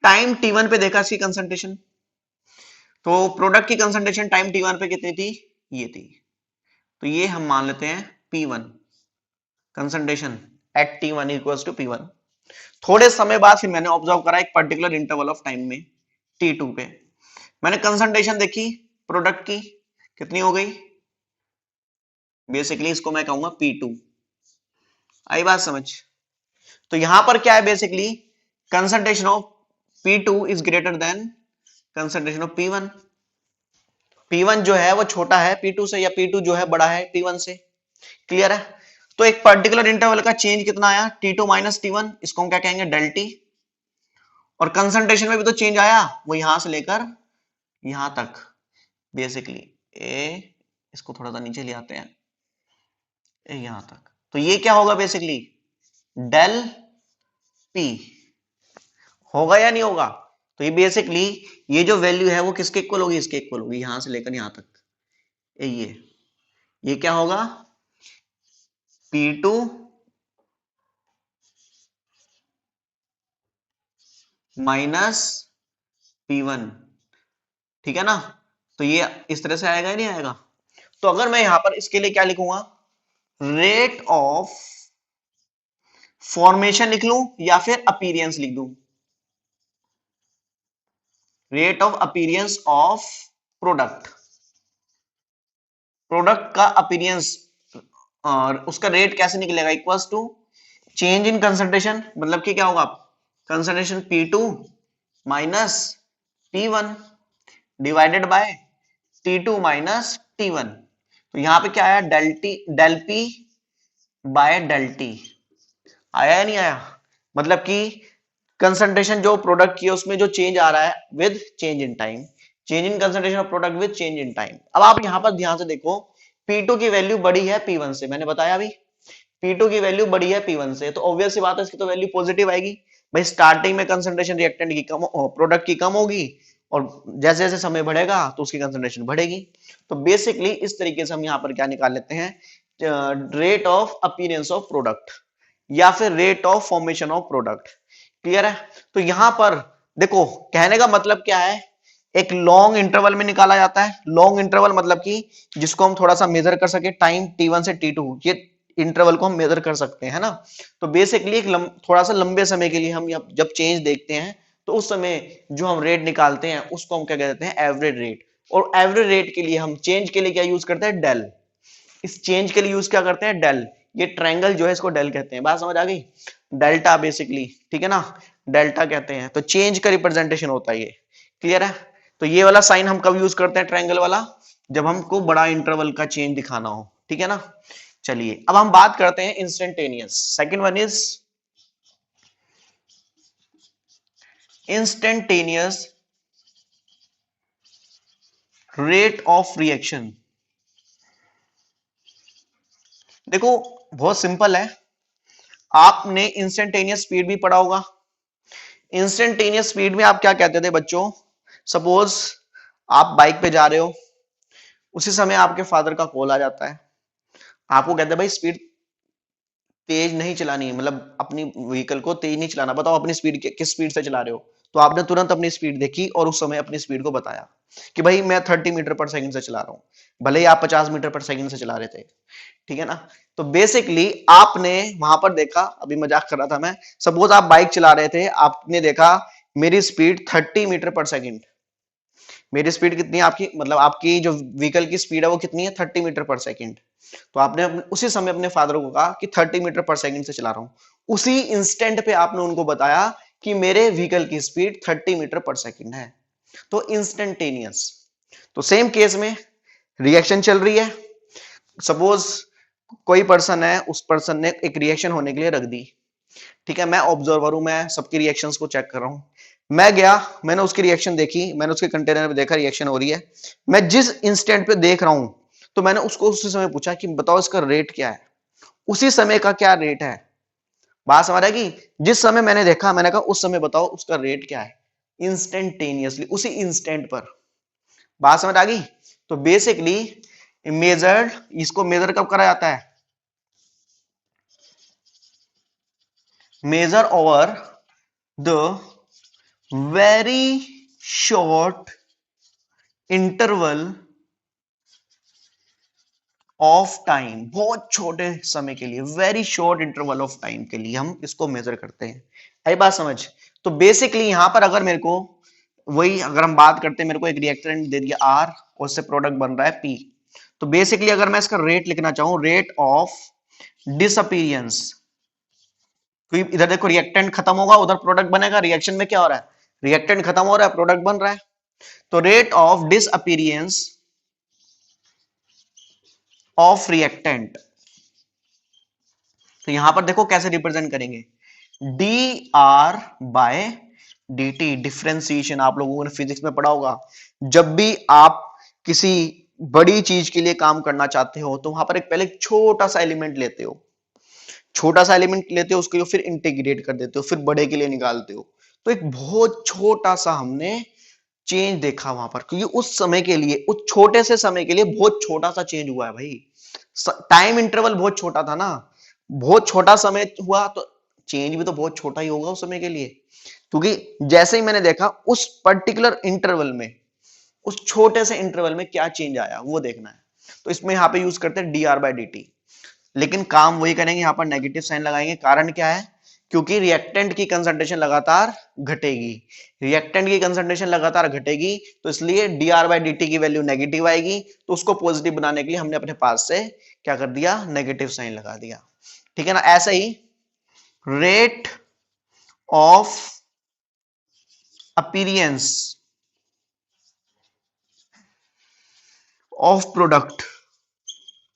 टाइम t1 पे देखा इसकी कंसंट्रेशन, तो प्रोडक्ट की कंसंट्रेशन टाइम t1 पे कितनी थी? ये थी। तो ये हम मान लेते हैं P1, concentration eight T1 equals to P1। थोड़े समय बाद फिर मैंने ऑब्जर्व करा एक पर्टिकुलर इंटरवल ऑफ टाइम में T2 पे, मैंने कंसंट्रेशन देखी प्रोडक्ट की कितनी हो गई? बेसिकली इसको मैं कहूंगा P2। आई बात समझ? तो यहां पर क्या है? Basically concentration of P2 is greater than concentration of P1। P1 जो है वो छोटा है P2 से, या P2 जो है बड़ा है T1 से। क्लियर है? तो एक पर्टिकुलर इंटरवल का चेंज कितना आया? T2 माइनस T1, इसको हम क्या कहेंगे? Del t. और कंसंट्रेशन में भी तो चेंज आया, वो यहां से लेकर यहां तक बेसिकली ए, इसको थोड़ा सा नीचे ले आते हैं, ए यहां तक। तो ये क्या होगा? बेसिकली डेल पी होगा या नहीं होगा? तो ये बेसिकली ये जो वैल्यू है वो किसके इक्वल होगी? इसके इक्वल होगी, यहां से लेकर यहां तक। ये क्या होगा? P2 माइनस P1, ठीक है ना? तो ये इस तरह से आएगा या नहीं आएगा? तो अगर मैं यहां पर इसके लिए क्या लिखूंगा? रेट ऑफ फॉर्मेशन लिख लूं या फिर अपीरियंस लिख दूं? Rate of appearance of product, product का अपीरियंस, और उसका रेट कैसे निकलेगा? Equals to change in concentration, मतलब कि क्या होगा? Concentration P2 minus P1 divided by T2 minus T1। तो यहां पे क्या आया? Del t, del p by del t. आया या नहीं आया? मतलब कि कंसंट्रेशन जो प्रोडक्ट की है उसमें जो चेंज आ रहा है with change in time, change in concentration of product with change in time. अब आप यहां पर ध्यान से देखो, P2 की वैल्यू बड़ी है P1 से, मैंने बताया अभी P2 की वैल्यू बड़ी है P1 से, तो ऑब्वियस सी बात है इसकी तो वैल्यू पॉजिटिव आएगी। भाई स्टार्टिंग में कंसंट्रेशन रिएक्टेंट की कम, प्रोडक्ट की कम होगी, और जैसे जैसे समय बढ़ेगा तो उसकी कंसंट्रेशन बढ़ेगी। तो बेसिकली इस तरीके से हम यहाँ पर क्या निकाल लेते हैं? Rate of appearance of product या फिर rate of formation of product. Clear है? तो यहां पर देखो, कहने का मतलब क्या है, एक लॉन्ग इंटरवल में निकाला जाता है। लॉन्ग इंटरवल मतलब कि जिसको हम थोड़ा सा मेजर कर सके, टाइम T1 से T2, ये इंटरवल को हम मेजर कर सकते हैं ना। तो बेसिकली एक थोड़ा सा लंबे समय के लिए हम जब चेंज देखते हैं तो उस समय जो हम रेट निकालते हैं उसको हम क्या कहते हैं, एवरेज रेट। और एवरेज रेट के लिए हम चेंज के लिए क्या यूज करते हैं, डेल। इस चेंज के लिए यूज क्या करते हैं, डेल। ये ट्रायंगल जो है इसको डेल कहते हैं, बात समझ आ गई, डेल्टा बेसिकली, ठीक है ना, डेल्टा कहते हैं। तो चेंज का रिप्रेजेंटेशन होता है ये, क्लियर है। तो ये वाला साइन हम कब यूज करते हैं, ट्रायंगल वाला, जब हमको बड़ा इंटरवल का चेंज दिखाना हो, ठीक है ना। चलिए अब हम बात करते हैं instantaneous. Second one is instantaneous rate of reaction. देखो बहुत सिंपल है, आपने इंस्टेंटेनियस स्पीड भी पढ़ा होगा। इंस्टेंटेनियस स्पीड में आप क्या कहते थे बच्चों, सपोज आप बाइक पे जा रहे हो, उसी समय आपके फादर का कॉल आ जाता है, आपको कहते हैं भाई स्पीड तेज नहीं चलानी है, मतलब अपनी व्हीकल को तेज नहीं चलाना, बताओ अपनी स्पीड किस स्पीड से चला रहे हो। तो आपने तुरंत अपनी स्पीड देखी और उस समय अपनी स्पीड को बताया कि भाई मैं 30 मीटर पर सेकंड से चला रहा हूं, भले ही आप 50 मीटर पर सेकंड से चला रहे थे, ठीक है ना। तो बेसिकली आपने वहां पर देखा, अभी मजाक कर रहा था मैं, सपोज आप बाइक चला रहे थे, आपने देखा मेरी स्पीड 30 मीटर पर सेकंड, मेरी स्पीड कितनी है आपकी, मतलब आपकी जो व्हीकल की स्पीड है वो कितनी है, 30 मीटर पर सेकंड। तो आपने उसी समय अपने फादर को कहा कि 30 मीटर पर सेकंड से चला रहा हूं, उसी इंस्टेंट पे आपने उनको बताया कि मेरे व्हीकल की स्पीड 30 मीटर पर सेकंड है। तो इंस्टेंटेनियस। तो सेम केस में रिएक्शन चल रही है, सपोज कोई पर्सन है, उस पर्सन ने एक रिएक्शन होने के लिए रख दी, ठीक है, मैं ऑब्जर्वर हूं, मैं सबकी रिएक्शंस को चेक कर रहा हूं। मैं गया, मैंने उसकी रिएक्शन देखी, मैंने उसके कंटेनर में देखा रिएक्शन हो रही है, मैं जिस इंस्टेंट पे देख रहा हूं, तो मैंने उसको उसी समय पूछा कि बताओ इसका रेट क्या है, उसी समय का क्या रेट है। बात समझ आएगी, जिस समय मैंने देखा मैंने कहा उस समय बताओ उसका रेट क्या है, इंस्टेंटेनियसली, उसी इंस्टेंट पर। बात समझ आ गई। तो बेसिकली मेजर, इसको मेजर कब करा जाता है, measure over the very short interval of time, बहुत छोटे समय के लिए, very short interval of time के लिए हम इसको मेजर करते हैं। आई बात समझ। तो बेसिकली यहां पर अगर मेरे को वही, अगर हम बात करते हैं, मेरे को एक रिएक्टेंट दे दिया आर और उससे प्रोडक्ट बन रहा है पी, तो बेसिकली अगर मैं इसका रेट लिखना चाहूं, रेट ऑफ डिसअपीरियंस, क्योंकि इधर देखो रिएक्टेंट खत्म होगा उधर प्रोडक्ट बनेगा, रिएक्शन में क्या हो रहा है, रिएक्टेंट खत्म हो रहा है प्रोडक्ट बन रहा है। तो rate of disappearance of reactant, तो यहां पर देखो कैसे रिप्रेजेंट करेंगे, d r by D t. Differentiation आप लोगों ने फिजिक्स में पढ़ा होगा, जब भी आप किसी बड़ी चीज के लिए काम करना चाहते हो तो वहां पर एक पहले एक छोटा सा एलिमेंट लेते हो, छोटा सा एलिमेंट लेते हो, उसको फिर इंटीग्रेट कर देते हो, फिर बड़े के लिए निकालते हो। तो एक बहुत छोटा सा हमने चेंज देखा वहां पर, क्योंकि उस समय के लिए, उस छोटे से समय के लिए बहुत छोटा सा चेंज हुआ है भाई, टाइम इंटरवल बहुत छोटा था ना, बहुत छोटा समय हुआ तो चेंज भी तो बहुत छोटा ही होगा उस समय के लिए। क्योंकि जैसे ही मैंने देखा उस पर्टिकुलर इंटरवल में, उस छोटे से इंटरवल में क्या चेंज आया वो देखना है। तो इसमें यहां पे यूज करते हैं D R by D T, लेकिन काम वही करेंगे, यहां पर नेगेटिव साइन लगाएंगे। कारण क्या है, क्योंकि रिएक्टेंट की कंसंट्रेशन लगातार घटेगी, रिएक्टेंट की कंसंट्रेशन लगातार घटेगी, तो इसलिए D R by D T की वैल्यू नेगेटिव आएगी। तो उसको पॉजिटिव बनाने के लिए हमने अपने पास से क्या कर दिया, नेगेटिव साइन लगा दिया, ठीक है ना। ऐसे ही rate of appearance of product,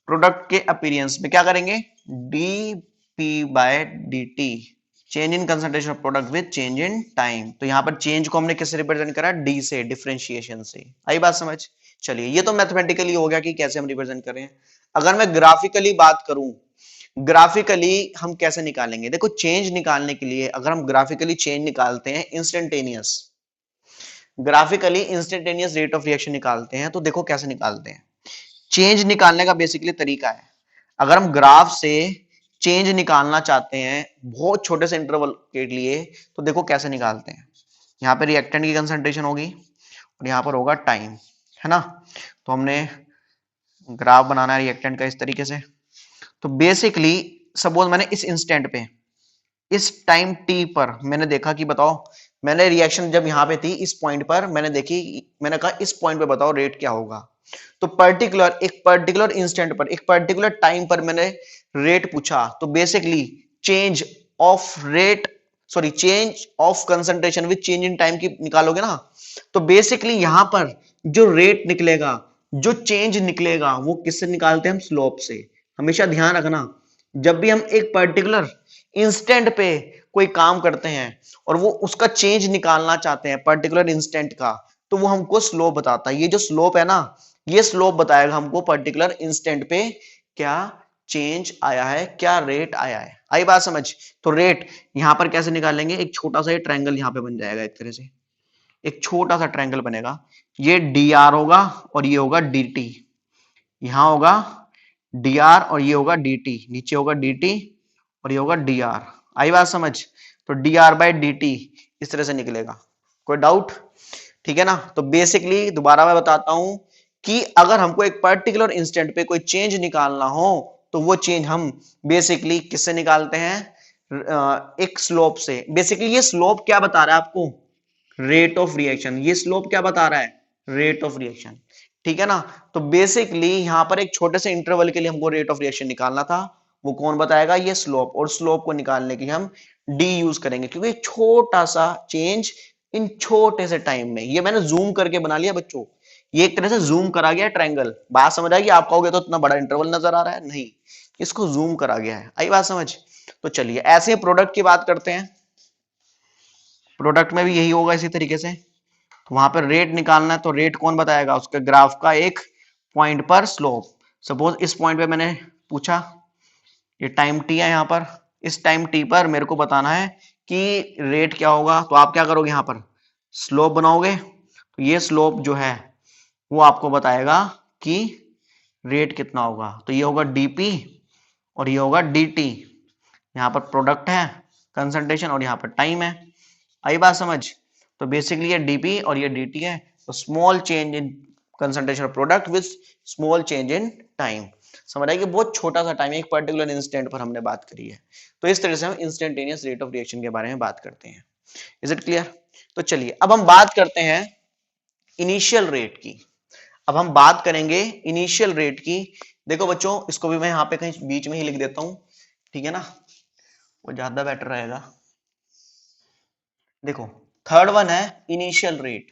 product के अपीरियंस में क्या करेंगे, D P by D T, change in concentration of product with change in time. तो यहां पर चेंज को हमने किससे रिप्रेजेंट करा, डी से, डिफरेंशिएशन से। आई बात समझ। चलिए ये तो मैथमेटिकली हो गया कि कैसे हम रिप्रेजेंट करें। अगर मैं ग्राफिकली बात करूं, ग्राफिकली हम कैसे निकालेंगे, देखो चेंज निकालने के लिए अगर हम ग्राफिकली चेंज निकालते हैं, instantaneous, graphically instantaneous rate of reaction निकालते हैं, तो देखो कैसे निकालते हैं। चेंज निकालने का बेसिकली तरीका है, अगर हम ग्राफ से चेंज निकालना चाहते हैं बहुत छोटे से इंटरवल के लिए, तो देखो कैसे निकालते हैं। यहाँ पे रिएक्टेंट की कंसंट्रेशन होगी और यहाँ पर होगा टाइम, है ना। तो हमने ग्राफ बनाना है रिएक्टेंट का इस तरीके से। तो बेसिकली सपोज मैंने इस इंस्टेंट पे, इस टाइम टी पर मैंने देखा कि बताओ, मैंने रिएक्शन जब यहां पे थी इस पॉइंट पर मैंने देखी, मैंने कहा इस पॉइंट पे बताओ रेट क्या होगा। तो एक पर्टिकुलर इंस्टेंट पर, एक पर्टिकुलर टाइम पर मैंने रेट पूछा, तो basically change of rate, sorry change of concentration with change in time की निकालोगे ना, तो बेसिकली यहां पर जो रेट निकलेगा, जो चेंज निकलेगा, वो किससे निकालते हैं हम? स्लोप से। हमेशा ध्यान रखना, जब भी हम एक पर्टिकुलर इंस्टेंट पे कोई काम करते हैं और वो उसका चेंज निकालना चाहते हैं पर्टिकुलर इंस्टेंट का, तो वो हमको स्लोप बताता है। ये जो स्लोप है ना, ये स्लोप बताएगा हमको पर्टिकुलर इंस्टेंट पे क्या चेंज आया है, क्या रेट आया है। आई बात समझ? तो रेट यहां पर कैसे निकालेंगे? एक छोटा सा ट्रायंगल यहां पे बन जाएगा, एक तरह से एक छोटा सा ट्रायंगल बनेगा। ये डी आर होगा और ये होगा डी टी, यहां होगा डी आर और ये होगा डी टी, नीचे होगा डी टी और ये होगा डी आर। आई बात समझ? तो D R by D T इस तरह से निकलेगा। कोई डाउट? ठीक है ना? तो बेसिकली दोबारा मैं बताता हूं कि अगर हमको एक पर्टिकुलर इंस्टेंट पे कोई चेंज निकालना हो, तो वो चेंज हम बेसिकली किससे निकालते हैं? एक स्लोप से। बेसिकली ये स्लोप क्या बता रहा है आपको? Rate of reaction. ये स्लोप क्या बता रहा है? Rate of reaction. ठीक है ना? तो बेसिकली यहां पर एक छोटे से इंटरवल के लिए हमको रेट ऑफ रिएक्शन निकालना था, वो कौन बताएगा? ये स्लोप। और स्लोप को निकालने के लिए हम डी यूज करेंगे, क्योंकि छोटा सा चेंज इन छोटे से टाइम में, ये मैंने जूम करके बना लिया बच्चों, ये एक तरह से जूम करा गया ट्रायंगल। बात समझ आएगी? आप कहोगे तो इतना बड़ा इंटरवल नजर आ रहा है, नहीं, इसको जूम करा गया है। आई बात समझ? तो चलिए ऐसे प्रोडक्ट की बात करते हैं। प्रोडक्ट में भी यही होगा इसी तरीके से। तो वहां पर रेट निकालना है, तो रेट कौन बताएगा? उसके ग्राफ का एक पॉइंट पर स्लोप। सपोज इस पॉइंट पे मैंने पूछा, ये टाइम टी है यहां पर, इस टाइम टी पर मेरे को बताना है कि रेट क्या होगा। तो आप क्या करोगे? यहां पर स्लोप बनाओगे, तो ये स्लोप जो है वो आपको बताएगा कि रेट कितना होगा। तो ये होगा डीपी और ये होगा डीटी। यहाँ पर प्रोडक्ट है, कंसंट्रेशन, और यहाँ पर टाइम है। आई बात समझ? तो बेसिकली ये डीपी और ये डीटी है। तो small change in concentration of product with small change in time. समझ आएगी? बहुत छोटा सा टाइम, एक पर्टिकुलर इंस्टेंट पर हमने बात करी है। तो इस तरह से हम इंस्टेंटेनियस रेट ऑफ रिएक्शन के बारे में बात करते हैं। Is it clear? तो चलिए अब हम बात करते हैं इनिशियल रेट की। अब हम बात करेंगे इनिशियल रेट की। देखो बच्चों, इसको भी मैं यहाँ पे कहीं बीच में ही लिख देता हूं, ठीक है ना, वो ज्यादा बेटर रहेगा। देखो, थर्ड वन है initial rate,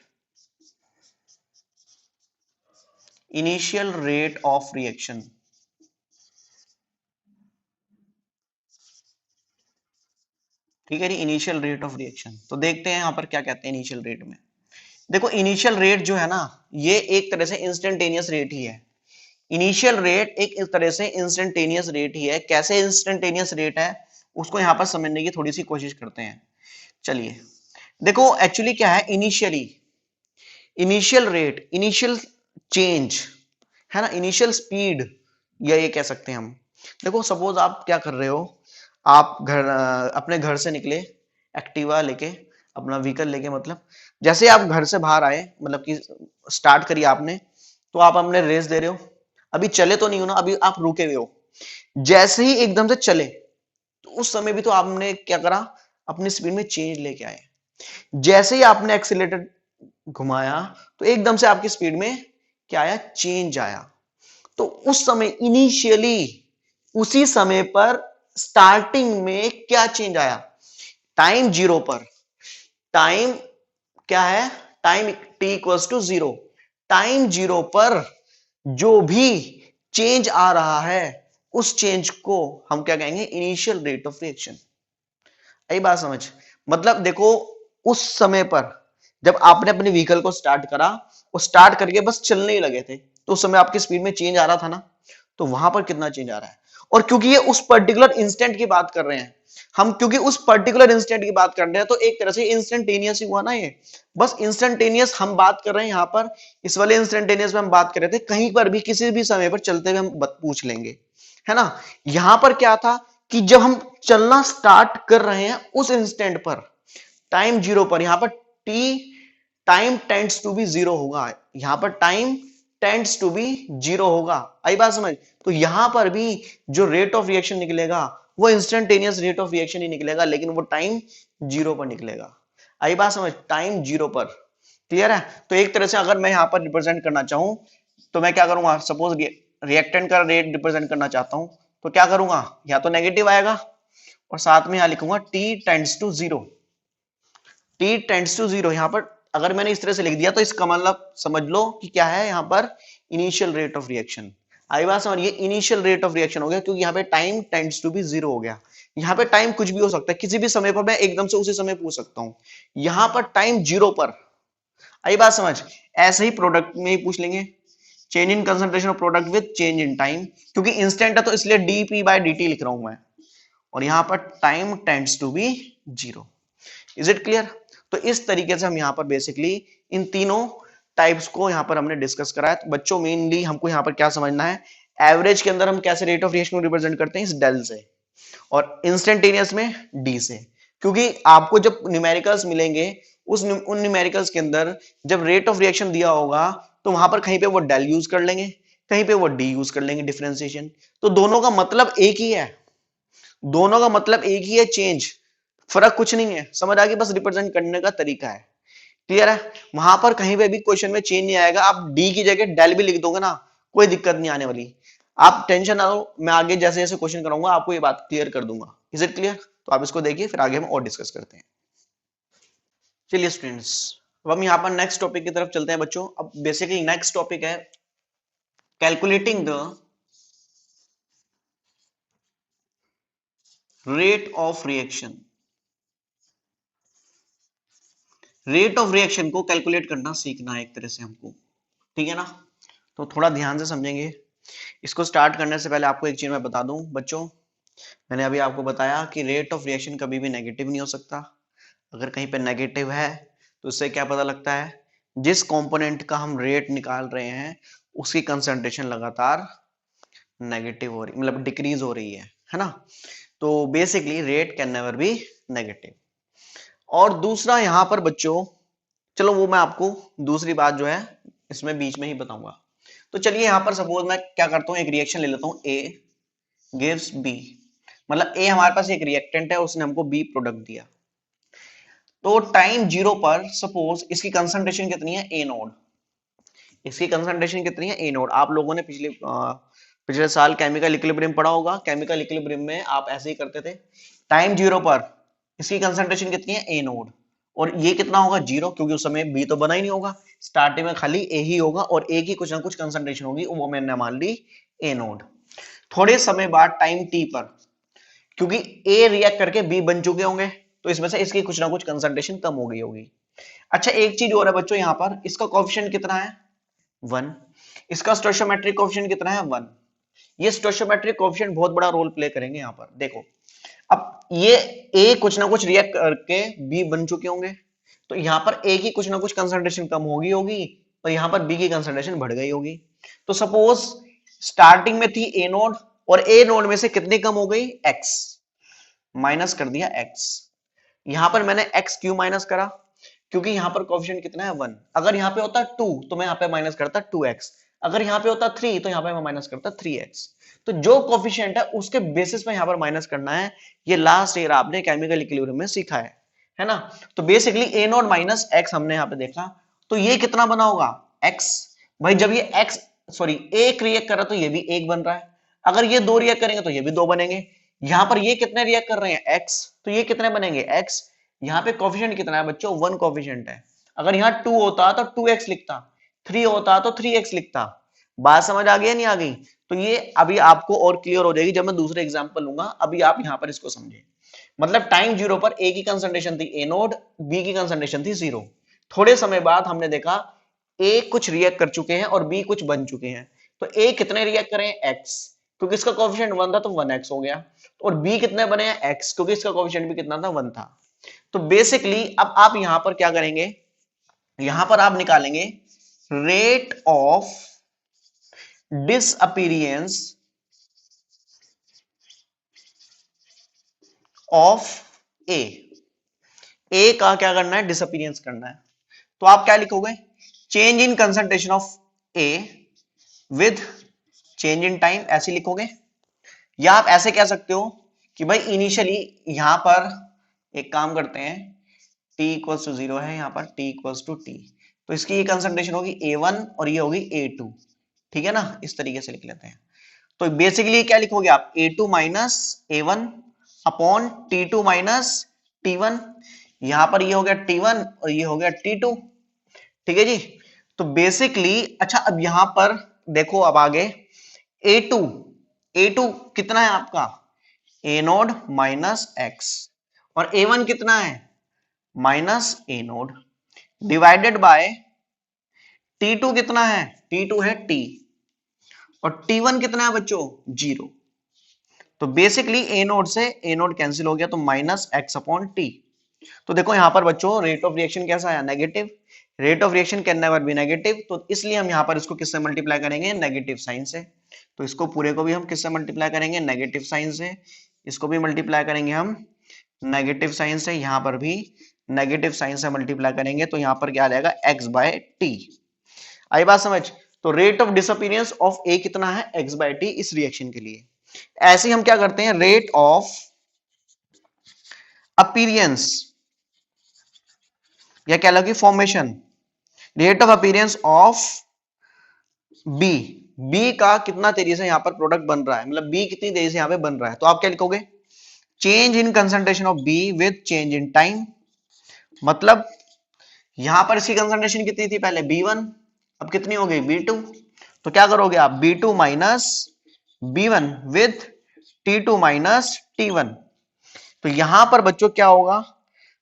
initial rate of reaction. ठीक है जी, इनिशियल रेट ऑफ रिएक्शन। तो देखते हैं यहां पर क्या कहते हैं इनिशियल रेट में। देखो, इनिशियल रेट जो है ना, ये एक तरह से इंस्टेंटेनियस रेट ही है। इनिशियल रेट एक इस तरह से इंस्टेंटेनियस रेट ही है। कैसे इंस्टेंटेनियस रेट है उसको यहां पर समझने की थोड़ी सी कोशिश करते हैं। चलिए देखो, एक्चुअली क्या है initially, initial rate, initial change है ना, इनिशियल स्पीड, या ये कह सकते हैं हम। देखो सपोज आप क्या कर रहे हो, आप अपने घर से निकले एक्टिवा लेके, अपना व्हीकल लेके, मतलब जैसे आप घर से बाहर आए, मतलब कि स्टार्ट करिए आपने, तो आप अपने रेस दे रहे हो, अभी चले तो नहीं हो ना, अभी आप रुके हुए हो। जैसे ही एकदम से चले, तो उस समय भी तो आपने क्या करा? अपनी स्पीड में चेंज लेके आए। जैसे ही आपने एक्सीलेटर घुमाया, तो एकदम से आपकी स्पीड में क्या आया? चेंज आया। तो उस समय इनिशियली, उसी समय पर स्टार्टिंग में क्या चेंज आया? टाइम जीरो पर, टाइम क्या है? Time t equals to zero, time zero पर जो भी चेंज आ रहा है, उस चेंज को हम क्या कहेंगे? Initial rate of reaction. यही बात समझ? मतलब देखो, उस समय पर जब आपने अपने व्हीकल को स्टार्ट करा, वो स्टार्ट करके बस चलने ही लगे थे, तो उस समय आपकी स्पीड में चेंज आ रहा था ना, तो वहां पर कितना चेंज आ रहा है। और क्योंकि ये उस पर्टिकुलर इंस्टेंट की बात कर रहे हैं हम, क्योंकि उस पर्टिकुलर इंस्टेंट की बात कर रहे हैं, तो एक तरह से इंस्टेंटेनियस ही हुआ ना ये। बस इंस्टेंटेनियस हम बात कर रहे हैं यहां पर, इस वाले इंस्टेंटेनियस में हम बात कर रहे थे, कहीं पर भी किसी भी समय पर चलते हुए हम पूछ लेंगे, है ना। यहां पर क्या था कि जब हम चलना स्टार्ट कर रहे हैं उस इंस्टेंट पर, टाइम जीरो पर, यहां पर t time tends to be zero होगा, यहां पर time tends to be zero होगा। आई बात समझ? तो यहां पर भी जो रेट ऑफ रिएक्शन निकलेगा वो इंस्टेंटेनियस रेट ऑफ रिएक्शन ही निकलेगा, लेकिन वो टाइम 0 पर निकलेगा। आई बात समझ, टाइम 0 पर। क्लियर है? तो एक तरह से अगर मैं यहां पर रिप्रेजेंट करना चाहूं तो मैं क्या करूंगा, सपोज रिएक्टेंट का रेट रिप्रेजेंट करना चाहता हूं तो क्या करूंगा, या तो नेगेटिव आएगा और साथ में यहां लिखूंगा t tends to 0। t tends to 0 यहां पर अगर मैंने इस तरह से लिख दिया तो इसका मतलब समझ लो कि क्या है यहां पर, इनिशियल रेट ऑफ रिएक्शन। आई बात समझ, ये इनिशियल रेट ऑफ रिएक्शन हो गया क्योंकि यहाँ पे टाइम टेंड्स टू बी 0 हो गया। यहाँ पे टाइम कुछ भी हो सकता है, किसी भी समय पर मैं एकदम से उसी समय पूछ सकता हूं, यहां पर टाइम 0 पर। आई बात समझ, ऐसे ही प्रोडक्ट में ही पूछ लेंगे, change in concentration of product with change in time, क्योंकि इंस्टेंट है तो इसलिए dp बाय dt लिख रहा हूं मैं, और यहां पर time tends to be 0। Is it clear? तो इस तरीके से हम यहां पर बेसिकली इन तीनों टाइप्स को यहां पर हमने डिस्कस करा है। तो बच्चों मेनली हमको यहां पर क्या समझना है, एवरेज के अंदर हम कैसे रेट ऑफ रिएक्शन को रिप्रेजेंट करते हैं, इस डेल से, और इंस्टेंटेनियस में डी से। क्योंकि आपको जब न्यूमेरिकल्स मिलेंगे उन न्यूमेरिकल्स के अंदर जब रेट ऑफ रिएक्शन दिया होगा तो वहां पर कहीं पे वो डेल यूज कर लेंगे, कहीं पे वो डी यूज कर लेंगे, डिफरेंशिएशन। तो दोनों का मतलब एक ही है, दोनों का मतलब एक ही है, चेंज, फर्क कुछ नहीं है। समझ आ गई? बस रिप्रेजेंट करने का तरीका है। क्लियर है? वहां पर कहीं पे भी क्वेश्चन में चेंज नहीं आएगा, आप डी की जगह डेल भी लिख दोगे ना, कोई दिक्कत नहीं आने वाली। आप टेंशन ना लो, मैं आगे जैसे जैसे क्वेश्चन कराऊंगा आपको ये बात क्लियर कर दूंगा। Is it clear? तो आप इसको देखिए, फिर आगे हम और डिस्कस करते हैं। चलिए स्टूडेंट्स, अब हम यहाँ पर नेक्स्ट टॉपिक की तरफ चलते हैं बच्चों। अब बेसिकली नेक्स्ट टॉपिक है calculating the rate of reaction. Rate of reaction को कैलकुलेट करना सीखना है एक तरह से हमको, ठीक है ना? तो थोड़ा ध्यान से समझेंगे। इसको स्टार्ट करने से पहले आपको एक चीज मैं बता दूं बच्चों, मैंने अभी आपको बताया कि रेट ऑफ रिएक्शन कभी भी नेगेटिव नहीं हो सकता। अगर कहीं पे नेगेटिव है तो उससे क्या पता लगता है, जिस कंपोनेंट का हम रेट निकाल रहे हैं उसकी कंसंट्रेशन लगातार नेगेटिव हो रही, मतलब डिक्रीज हो रही है ना? तो basically rate can never be negative. और दूसरा यहां पर बच्चों, चलो वो मैं आपको दूसरी बात जो है इसमें बीच में ही बताऊंगा। तो चलिए यहां पर सपोज मैं क्या करता हूं, एक रिएक्शन ले लेता हूं, ए गिव्स बी, मतलब ए हमारे पास एक रिएक्टेंट है, उसने हमको बी प्रोडक्ट दिया। तो टाइम 0 पर सपोज इसकी कंसंट्रेशन कितनी है, ए नोड। इसकी कंसंट्रेशन कितनी है, ए नोड। आप लोगों ने पिछले साल केमिकल इक्विलिब्रियम पढ़ा होगा। केमिकल इक्विलिब्रियम में आप ऐसे ही करते थे, टाइम 0 पर इसकी कंसंट्रेशन कितनी है, ए नोड, और ये कितना होगा, 0, क्योंकि उस समय बी तो बना ही नहीं होगा, स्टार्टिंग में खाली ए ही होगा और ए की कुछ ना कुछ कंसंट्रेशन होगी, वो मैंने मान ली ए नोड। थोड़े समय बाद टाइम टी पर, क्योंकि ए रिएक्ट करके बी बन चुके होंगे तो इसमें से इसकी कुछ ना कुछ कंसंट्रेशन कम हो गई होगी। अच्छा एक चीज और है बच्चों, यहां पर इसका कोएफिशिएंट कितना है, 1। इसका स्टोइचोमेट्रिक कोएफिशिएंट कितना है, 1। ये स्टोइचोमेट्रिक कोएफिशिएंट बहुत बड़ा रोल प्ले करेंगे यहां पर। देखो अब ये ए कुछ ना कुछ रिएक्ट करके बी बन चुके होंगे, तो यहां पर ए की कुछ ना कुछ कंसंट्रेशन कम होगी होगी और यहां पर बी की कंसंट्रेशन बढ़ गई होगी। तो सपोज स्टार्टिंग में थी ए नोड और ए नोड में से कितनी कम हो गई, एक्स, माइनस कर दिया एक्स। यहां पर मैंने एक्स क्यों माइनस करा, क्योंकि यहां पर कोएफिशिएंट कितना है, 1। अगर यहां पे होता 2 तो मैं यहां पे माइनस करता 2x, अगर यहां पे होता 3 तो यहां पे मैं माइनस करता 3x। तो जो कोएफिशिएंट है उसके बेसिस पे यहां पर माइनस करना है। ये लास्ट ईयर आपने केमिकल इक्विलिब्रियम में सीखा है ना? तो बेसिकली ए नोट माइनस एक्स हमने यहां पे देखा, तो ये कितना बना होगा, x। भाई जब ये x सॉरी एक रिएक्ट कर रहा तो ये भी एक बन रहा है, अगर ये दो रिएक्ट करेंगे तो ये भी दो बनेंगे। यहां पर ये कितने रिएक्ट कर रहे हैं, x, तो ये कितने बनेंगे, x। यहाँ पे कोफिशिएंट कितना है बच्चों, 1 कोफिशिएंट है। अगर यहाँ 2 होता तो 2x लिखता, 3 होता तो 3x लिखता। बात समझ आ गई नहीं आ गई? तो ये अभी आपको और क्लियर हो जाएगी जब मैं दूसरे एग्जांपल लूंगा, अभी आप यहाँ पर इसको समझे। मतलब टाइम 0 पर ए की कंसंट्रेशन थी ए नोड, बी की कंसंट्रेशन थी 0। थोड़े समय बाद हमने देखा ए कुछ रिएक्ट कर चुके हैं और बी कुछ बन चुके हैं, तो ए कितने रिएक्ट करें, x, क्योंकि इसका कोफिशिएंट 1 था तो 1x हो गया, और बी कितने बने हैं, x, क्योंकि इसका कोफिशिएंट भी कितना था, 1 था। तो बेसिकली अब आप यहां पर क्या करेंगे, यहां पर आप निकालेंगे रेट ऑफ डिसअपीयरेंस ऑफ ए का क्या करना है, डिसअपीयरेंस करना है। तो आप क्या लिखोगे, change in concentration of A with change in time, ऐसे लिखोगे। या आप ऐसे कह सकते हो कि भाई इनिशियली यहां पर एक काम करते हैं, t इक्वल्स टू 0 है, यहाँ पर t इक्वल्स टू t, तो इसकी ये कंसंट्रेशन होगी A1 और ये होगी A2, ठीक है ना, इस तरीके से लिख लेते हैं। तो बेसिकली क्या लिखोगे आप, A2 minus A1 upon T2 minus T1, यहां पर ये हो गया T1 और ये हो गया T2, ठीक है जी। तो बेसिकली अच्छा अब यहां पर देखो, अब आगे A2, A2 कितना है आपका, ए नोड माइनस एक्स, और A1 कितना है, minus A node, divided by T2 कितना है, T2 है T, और T1 कितना है बच्चों, 0। तो बेसिकली ए नोड से ए नोड कैंसिल हो गया, तो माइनस एक्स अपॉन टी। तो देखो यहां पर बच्चों रेट ऑफ रिएक्शन कैसा आया, negative. Rate of reaction can never be negative, तो इसलिए हम यहां पर इसको किससे मल्टीप्लाई करेंगे, नेगेटिव साइन से। तो इसको पूरे को भी हम किससे मल्टीप्लाई करेंगे, नेगेटिव साइन से। इसको भी मल्टीप्लाई करेंगे हम नेगेटिव साइन से, यहां पर भी नेगेटिव साइन से मल्टीप्लाई करेंगे, तो यहां पर क्या आ जाएगा, एक्स बाय टी। आई बात समझ। तो रेट ऑफ डिसअपीयरेंस ऑफ ए कितना है, एक्स बाय टी, इस रिएक्शन के लिए। ऐसे ही हम क्या करते हैं, रेट ऑफ अपीरियंस या कह लो कि formation, rate of appearance of B, B का कितना तेजी से यहां पर प्रोडक्ट बन रहा है, मतलब बी कितनी तेजी से यहां पे बन रहा है। तो आप क्या लिखोगे, change in concentration of B with change in time. मतलब यहां पर इसकी कंसंट्रेशन कितनी थी पहले, B1, अब कितनी हो गई, B2। तो क्या करोगे आप, B2 minus B1 with T2 minus T1। तो यहां पर बच्चों क्या होगा,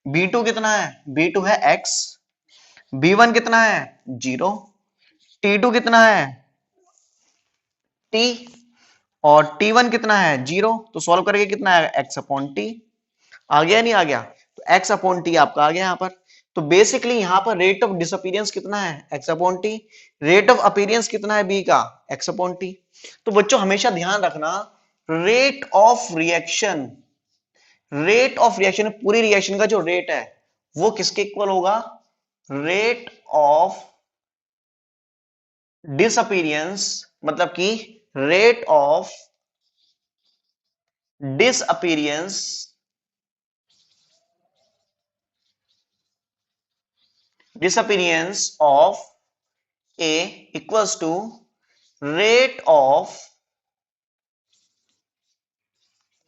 B2 कितना है, B2 है x, B1 कितना है 0, T2 कितना है t, और T1 कितना है 0। तो सॉल्व करके कितना है, x अपॉन टी। आ गया नहीं आ गया, तो x अपॉन टी आपका आ गया यहां पर। तो बेसिकली यहां पर रेट ऑफ डिसअपीयरेंस कितना है, x upon T, rate of appearance कितना है b का, x अपॉन टी। तो बच्चों हमेशा ध्यान रखना, rate of reaction, rate of reaction पूरी रिएक्शन का जो रेट है वो किसके इक्वल होगा, रेट ऑफ डिसअपीयरेंस, मतलब कि rate of disappearance disappearance of A equals to rate of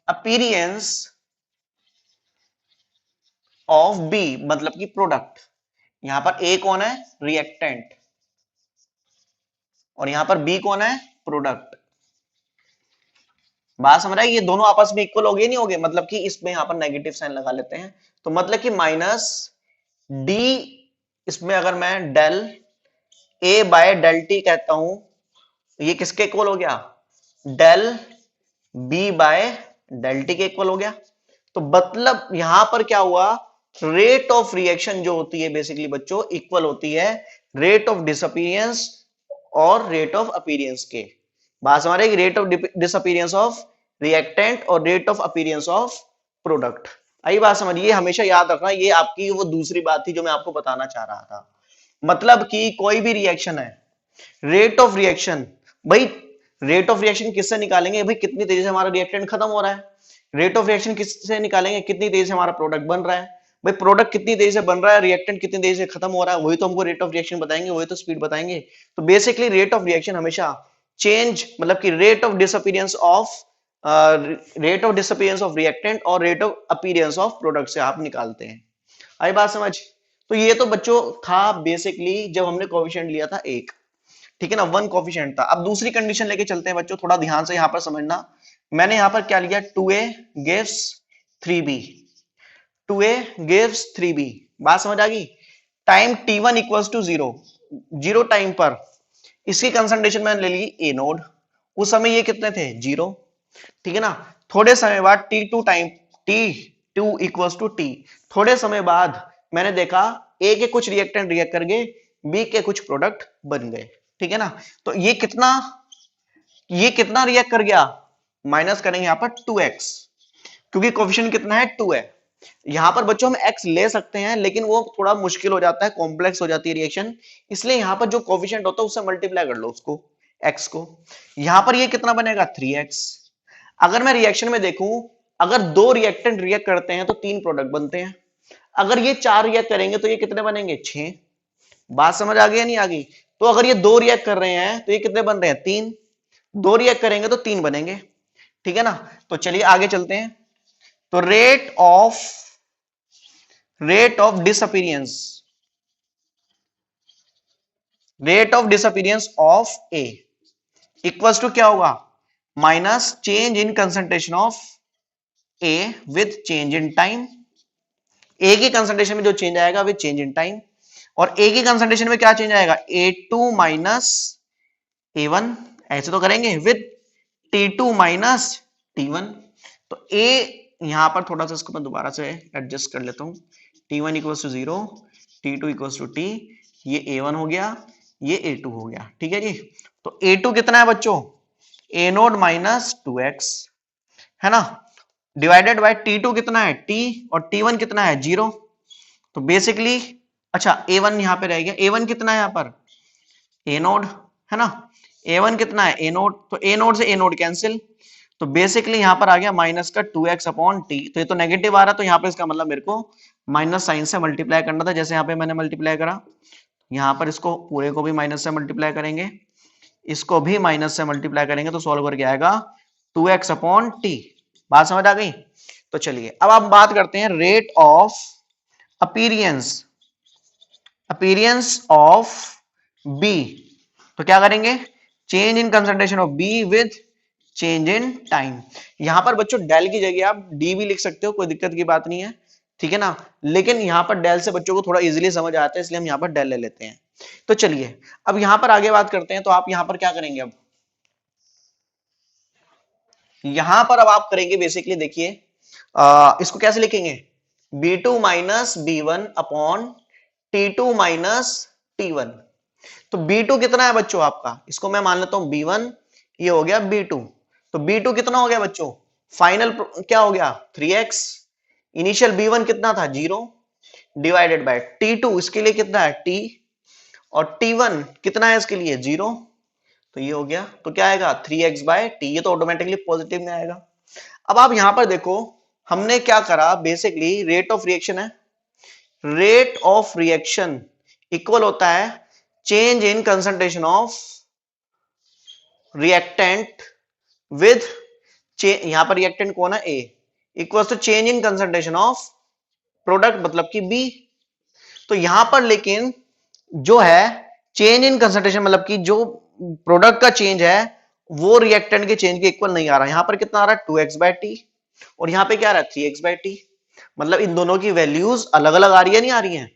appearance of B, मतलब कि प्रोडक्ट। यहां पर A कौन है, रिएक्टेंट, और यहां पर B कौन है, प्रोडक्ट। बात समझ रहा है, ये दोनों आपस में इक्वल हो गए नहीं हो गए, मतलब कि इसमें यहां पर नेगेटिव साइन लगा लेते हैं, तो मतलब कि माइनस डी, इसमें अगर मैं del A by del t कहता हूं, ये किसके इक्वल हो गया, del B by del t के इक्वल हो गया। तो मतलब यहां पर क्या हुआ, रेट ऑफ रिएक्शन जो होती है बेसिकली बच्चों इक्वल होती है रेट ऑफ डिसअपीयरेंस और रेट ऑफ अपीयरेंस के। बात समझ रहे, rate of disappearance of reactant और rate of appearance of product. आई बात समझिए, हमेशा याद रखना, ये आपकी वो दूसरी बात थी जो मैं आपको बताना चाह रहा था। मतलब कि कोई भी रिएक्शन है, रेट ऑफ रिएक्शन, भाई रेट ऑफ रिएक्शन किससे निकालेंगे, भाई कितनी तेजी से हमारा रिएक्टेंट खत्म हो रहा है। रेट ऑफ रिएक्शन किससे निकालेंगे, कितनी तेजी से हमारा प्रोडक्ट बन रहा है। भाई प्रोडक्ट कितनी तेजी से बन रहा है, रिएक्टेंट कितनी तेजी से खत्म हो रहा है, वही तो हमको रेट ऑफ रिएक्शन बताएंगे, वही तो स्पीड बताएंगे। तो बेसिकली रेट ऑफ रिएक्शन हमेशा चेंज, मतलब कि rate of disappearance of reactant और rate of appearance of product से आप निकालते हैं। आई बात समझ। तो ये तो बच्चों था बेसिकली जब हमने कोएफिशिएंट लिया था एक, ठीक है ना, वन कोएफिशिएंट था। अब दूसरी कंडीशन लेके चलते हैं बच्चों, थोड़ा ध्यान से यहां पर समझना। मैंने यहां पर क्या लिया, 2a gives 3b, 2a gives 3b। बात समझ आ गई। Time t1 equals to 0, 0 time पर इसकी कंसंट्रेशन मैंने ले ली ए नोड, उस समय ये कितने थे 0, ठीक है ना। थोड़े समय बाद t2 time, t2 equals to t, थोड़े समय बाद मैंने देखा ए के कुछ रिएक्टेंट रिएक्ट कर गए, बी के कुछ प्रोडक्ट बन गए, ठीक है ना। तो ये कितना रिएक्ट कर गया, माइनस करेंगे यहां पर 2x, क्योंकि कोएफिशिएंट कितना है 2 है। यहां पर बच्चों हम x ले सकते हैं, लेकिन वो थोड़ा मुश्किल हो जाता है, कॉम्प्लेक्स हो जाती है रिएक्शन, इसलिए यहां पर जो कोएफिशिएंट होता है उससे मल्टीप्लाई कर लो उसको, x को। यहां पर ये कितना बनेगा 3x। अगर मैं रिएक्शन में देखूं अगर दो रिएक्टेंट रिएक्ट करते हैं तो तीन प्रोडक्ट बनते हैं, अगर ये चार रिएक्ट करेंगे तो ये कितने बनेंगे, 6। बात समझ आ गई या नहीं आ गई? तो अगर ये दो रिएक्ट कर रहे हैं तो ये कितने बन रहे हैं, 3। दो रिएक्ट करेंगे तो 3 बनेंगे, ठीक है ना। तो चलिए आगे चलते हैं। तो rate of disappearance, rate of disappearance of A equals to क्या होगा, minus change in concentration of A with change in time. A की कंसंट्रेशन में जो चेंज आएगा विद चेंज इन टाइम, और ए की कंसंट्रेशन में क्या चेंज आएगा, A2 माइनस A1, ऐसे तो करेंगे, विद T2 माइनस T1। तो ए यहां पर थोड़ा सा इसको मैं दोबारा से एडजस्ट कर लेता हूं, T1 equals to 0, T2 equals to T, ये A1 हो गया, ये A2 हो गया, ठीक है जी। तो A2 कितना है बच्चों, A0 माइनस 2x, है ना, डिवाइडेड बाय T2 कितना है T, और T1 कितना है 0। तो बेसिकली अच्छा A1 यहां पे रह गया, A1 कितना है यहां पर, A0, है ना, A1 कितना है A0, तो A0 से A0 कैंसिल, तो बेसिकली यहां पर आ गया माइनस का 2x अपॉन टी। तो ये तो नेगेटिव आ रहा, तो यहां पे इसका मतलब मेरे को माइनस साइन से मल्टीप्लाई करना था, जैसे यहां पे मैंने मल्टीप्लाई करा, यहां पर इसको पूरे को भी माइनस से मल्टीप्लाई करेंगे, इसको भी माइनस से मल्टीप्लाई करेंगे, तो सॉल्व करके आएगा 2x अपॉन टी। बात समझ आ गई? तो चलिए अब आप बात करते हैं rate of appearance, appearance of B. तो क्या करेंगे, change in concentration of B with change in time. यहां पर बच्चों डेल की जगह आप डी भी लिख सकते हो, कोई दिक्कत की बात नहीं है, ठीक है ना, लेकिन यहां पर डेल से बच्चों को थोड़ा इजीली समझ आता है, इसलिए हम यहां पर डेल ले लेते हैं। तो चलिए अब यहां पर आगे बात करते हैं। तो आप यहां पर क्या करेंगे, अब यहां पर अब आप करेंगे बेसिकली, देखिए इसको कैसे लिखेंगे, B2 minus B1 upon T2 minus T1। तो B2 कितना है बच्चों आपका, इसको मैं मान लेता हूं B1, ये हो गया B2। तो B2 कितना हो गया बच्चों, फाइनल क्या हो गया 3x, इनिशियल B1 कितना था 0, डिवाइडेड बाय T2, इसके लिए कितना है T, और T1 कितना है इसके लिए 0, तो ये हो गया। तो क्या आएगा 3x बाय टी, ये तो ऑटोमेटिकली पॉजिटिव में आएगा। अब आप यहां पर देखो, हमने क्या करा, बेसिकली रेट ऑफ रिएक्शन है, रेट ऑफ रिएक्शन इक्वल होता है change in concentration of reactant with, यहां पर रिएक्टेंट कौन है A, equal to change in concentration of product मतलब कि बी। तो यहां पर लेकिन जो है चेंज इन कंसंट्रेशन मतलब कि जो प्रोडक्ट का चेंज है वो रिएक्टेंट के चेंज के इक्वल नहीं आ रहा। यहां पर कितना आ रहा है 2x बाय टी, और यहां पे क्या आ रहा है 3x बाय टी, मतलब इन दोनों की वैल्यूज अलग अलग आ रही है, नहीं आ रही है।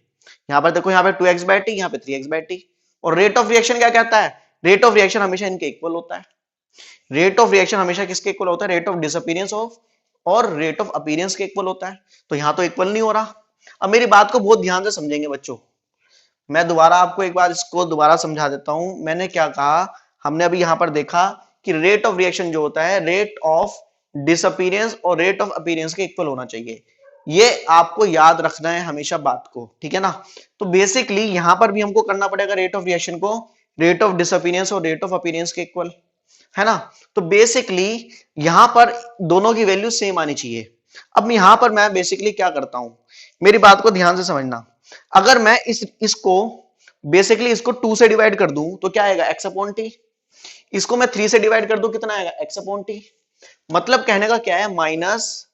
यहां पर देखो, यहां पे 2x बाय टी, यहां पे 3x बाय टी। और रेट ऑफ रिएक्शन क्या कहता है, रेट ऑफ रिएक्शन हमेशा इनके इक्वल होता है। रेट ऑफ रिएक्शन हमेशा किसके इक्वल होता है, रेट ऑफ डिसअपीयरेंस ऑफ और रेट ऑफ अपीयरेंस के इक्वल होता है। तो यहां तो इक्वल नहीं हो रहा। अब मेरी बात को बहुत ध्यान से समझेंगे बच्चों, मैं दोबारा आपको एक बार इसको दोबारा समझा देता हूं। मैंने क्या कहा, हमने अभी यहां पर देखा कि रेट ऑफ रिएक्शन जो होता है रेट ऑफ डिसअपीयरेंस और रेट ऑफ अपीयरेंस के इक्वल होना चाहिए, ये आपको याद रखना है हमेशा बात को, ठीक है ना। तो बेसिकली यहां पर भी हमको करना पड़ेगा रेट ऑफ रिएक्शन को रेट ऑफ डिसअपीयरेंस और रेट ऑफ अपीयरेंस के इक्वल, है ना। तो बेसिकली यहां पर दोनों की वैल्यू सेम आनी चाहिए। अब यहां पर मैं बेसिकली क्या करता हूं, मेरी बात को ध्यान से समझना, अगर मैं इसको बेसिकली इसको 2 से डिवाइड कर दूं तो क्या आएगा x अपॉन टी, इसको मैं 3 से डिवाइड कर दूं कितना आएगा x अपॉन टी। मतलब कहने का क्या है, minus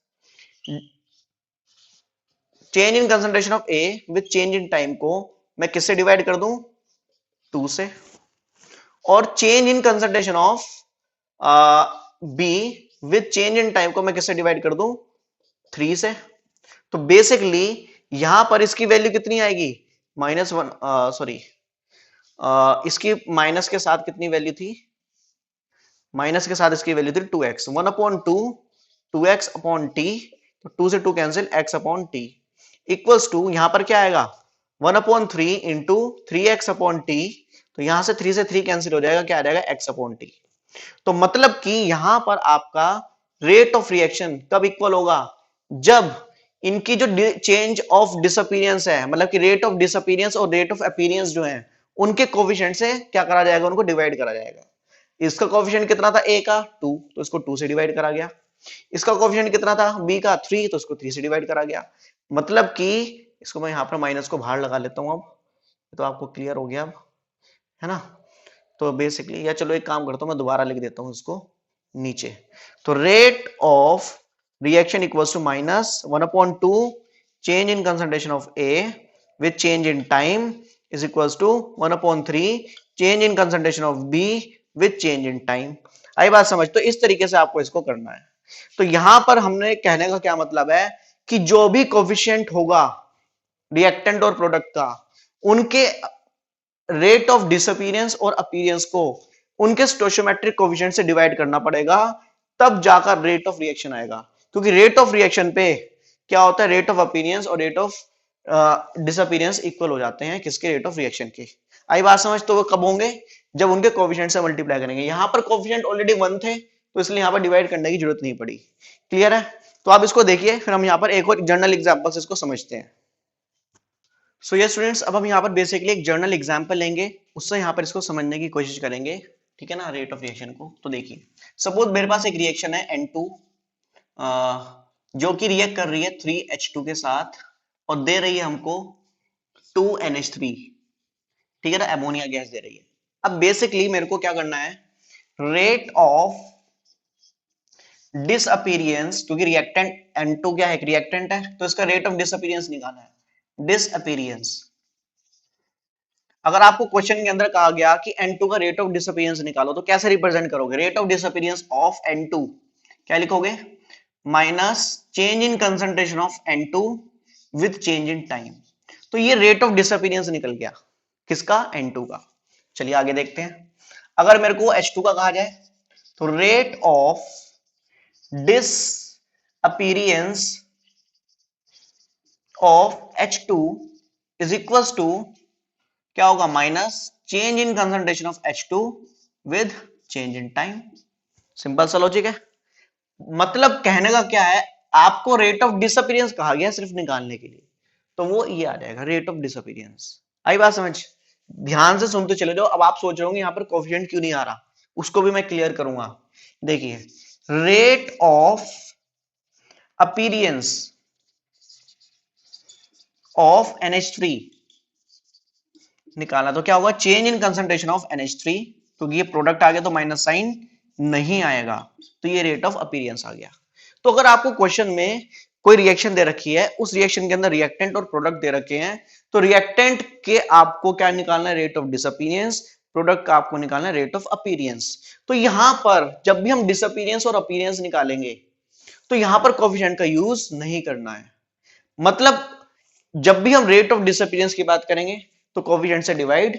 change in concentration of A with change in time को मैं किससे डिवाइड कर दूं 2 से, और change in concentration of B with change in time को मैं किससे डिवाइड कर दूं 3 से। तो बेसिकली यहां पर इसकी वैल्यू कितनी आएगी -1, सॉरी इसकी माइनस के साथ कितनी वैल्यू थी, माइनस के साथ इसकी वैल्यू थी 2x, 1 upon 2 2x upon T, तो 2 से 2 cancel, x upon t equals to यहां पर क्या आएगा 1 upon 3 into 3x upon T, तो यहां से 3 से 3 कैंसिल हो जाएगा, क्या आ जाएगा x अपॉन टी। तो मतलब कि यहां पर आपका रेट ऑफ रिएक्शन कब इक्वल होगा, जब इनकी जो चेंज ऑफ डिसअपीयरेंस है, मतलब कि रेट ऑफ डिसअपीयरेंस और रेट ऑफ अपीयरेंस जो है उनके कोफिशिएंट से क्या करा जाएगा, उनको डिवाइड करा जाएगा। इसका कोफिशिएंट कितना था a का 2, तो इसको 2 से डिवाइड करा गया। इसका कोफिशिएंट कितना था बी का 3, तो उसको 3 से डिवाइड करा गया। मतलब कि इसको मैं यहाँ पर माइनस को बाहर लगा लेता हूँ अब, तो आपको क्लियर हो गया अब, है ना। तो बेसिकली, या चलो एक काम करता हूँ, मैं दोबारा लिख देता हूँ इसको नीचे। तो rate of reaction equals to minus 1/2 change in concentration of A with change in time is equals to 1/3 change in concentration of B with change in time. आई बात समझ? तो इस तरीके से आपको इसको करना है। तो यहां पर हमने कहने का क्या मतलब है कि जो भी कोफिशिएंट होगा रिएक्टेंट और प्रोडक्ट का, उनके रेट ऑफ डिसअपीयरेंस और अपीयरेंस को उनके स्टोइचियोमेट्रिक कोफिशिएंट से डिवाइड करना पड़ेगा, तब जाकर रेट ऑफ रिएक्शन आएगा। क्योंकि रेट ऑफ रिएक्शन पे क्या होता है, रेट ऑफ अपीयरेंस और रेट ऑफ डिसअपीयरेंस इक्वल हो जाते हैं किसके, रेट ऑफ रिएक्शन के। आई बात समझ? तो वो कब होंगे, जब उनके कोफिशिएंट से मल्टीप्लाई करेंगे। यहां पर कोफिशिएंट ऑलरेडी 1 थे, तो इसलिए यहां पर डिवाइड करने की जरूरत नहीं पड़ी। क्लियर है? तो आप इसको देखिए, फिर हम यहां पर एक और जर्नल एग्जांपल से इसको समझते हैं। सो ये स्टूडेंट्स, अब हम यहाँ पर बेसिकली एक जर्नल एग्जांपल लेंगे, उससे यहाँ पर इसको समझने की कोशिश करेंगे, ठीक है ना, रेट ऑफ रिएक्शन को। तो देखिए, सपोज मेरे पास एक रिएक्शन है N2 जो कि रिएक्ट कर रही है 3H2 के साथ और दे रही है हमको 2NH3, ठीक है ना, अमोनिया गैस दे रही है। अब बेसिकली मेरे को क्या करना है, रेट ऑफ डिसअपीयरेंस, क्योंकि रिएक्टेंट N2 क्या है, एक रिएक्टेंट है, तो इसका रेट ऑफ डिसअपीयरेंस निकालना है। डिसअपीयरेंस, अगर आपको क्वेश्चन के अंदर कहा गया कि N2 का रेट ऑफ डिसअपीयरेंस निकालो, तो कैसे रिप्रेजेंट करोगे, rate of disappearance of N2 क्या लिखोगे, minus change in concentration of N2 with change in time. तो ये रेट ऑफ डिसअपीयरेंस निकल गया किसका, N2 का। चलिए आगे देखते हैं। अगर मेरे को H2 का कहा जाए, तो rate of disappearance of H2 is equals to क्या होगा, minus change in concentration of H2 with change in time. Simple सा लॉजिक है। मतलब कहने का क्या है, आपको रेट ऑफ डिसअपीयरेंस कहा गया सिर्फ निकालने के लिए, तो वो ये आ जाएगा, रेट ऑफ डिसअपीयरेंस। आई बात समझ? ध्यान से सुनते चले जाओ। अब आप सोच रहे होंगे यहाँ पर कोफिशिएंट क्यों नहीं आ रहा, उसको भी मैं क्लियर करूंगा। देखिए, rate of appearance of NH3 निकालना, तो क्या होगा, change in concentration of NH3, क्योंकि ये प्रोडक्ट आ गया तो माइनस साइन नहीं आएगा, तो ये रेट ऑफ अपीयरेंस आ गया। तो अगर आपको क्वेश्चन में कोई रिएक्शन दे रखी है, उस रिएक्शन के अंदर रिएक्टेंट और प्रोडक्ट दे रखे हैं, तो रिएक्टेंट के आपको क्या निकालना है, रेट ऑफ डिसअपीयरेंस, प्रोडक्ट का आपको निकालना है रेट ऑफ अपीयरेंस। तो यहां पर जब भी हम डिसअपीयरेंस और अपीयरेंस निकालेंगे, तो यहां पर कोफिशिएंट का यूज नहीं करना है। मतलब जब भी हम रेट ऑफ डिसअपीयरेंस की बात करेंगे, तो कोफिशिएंट से डिवाइड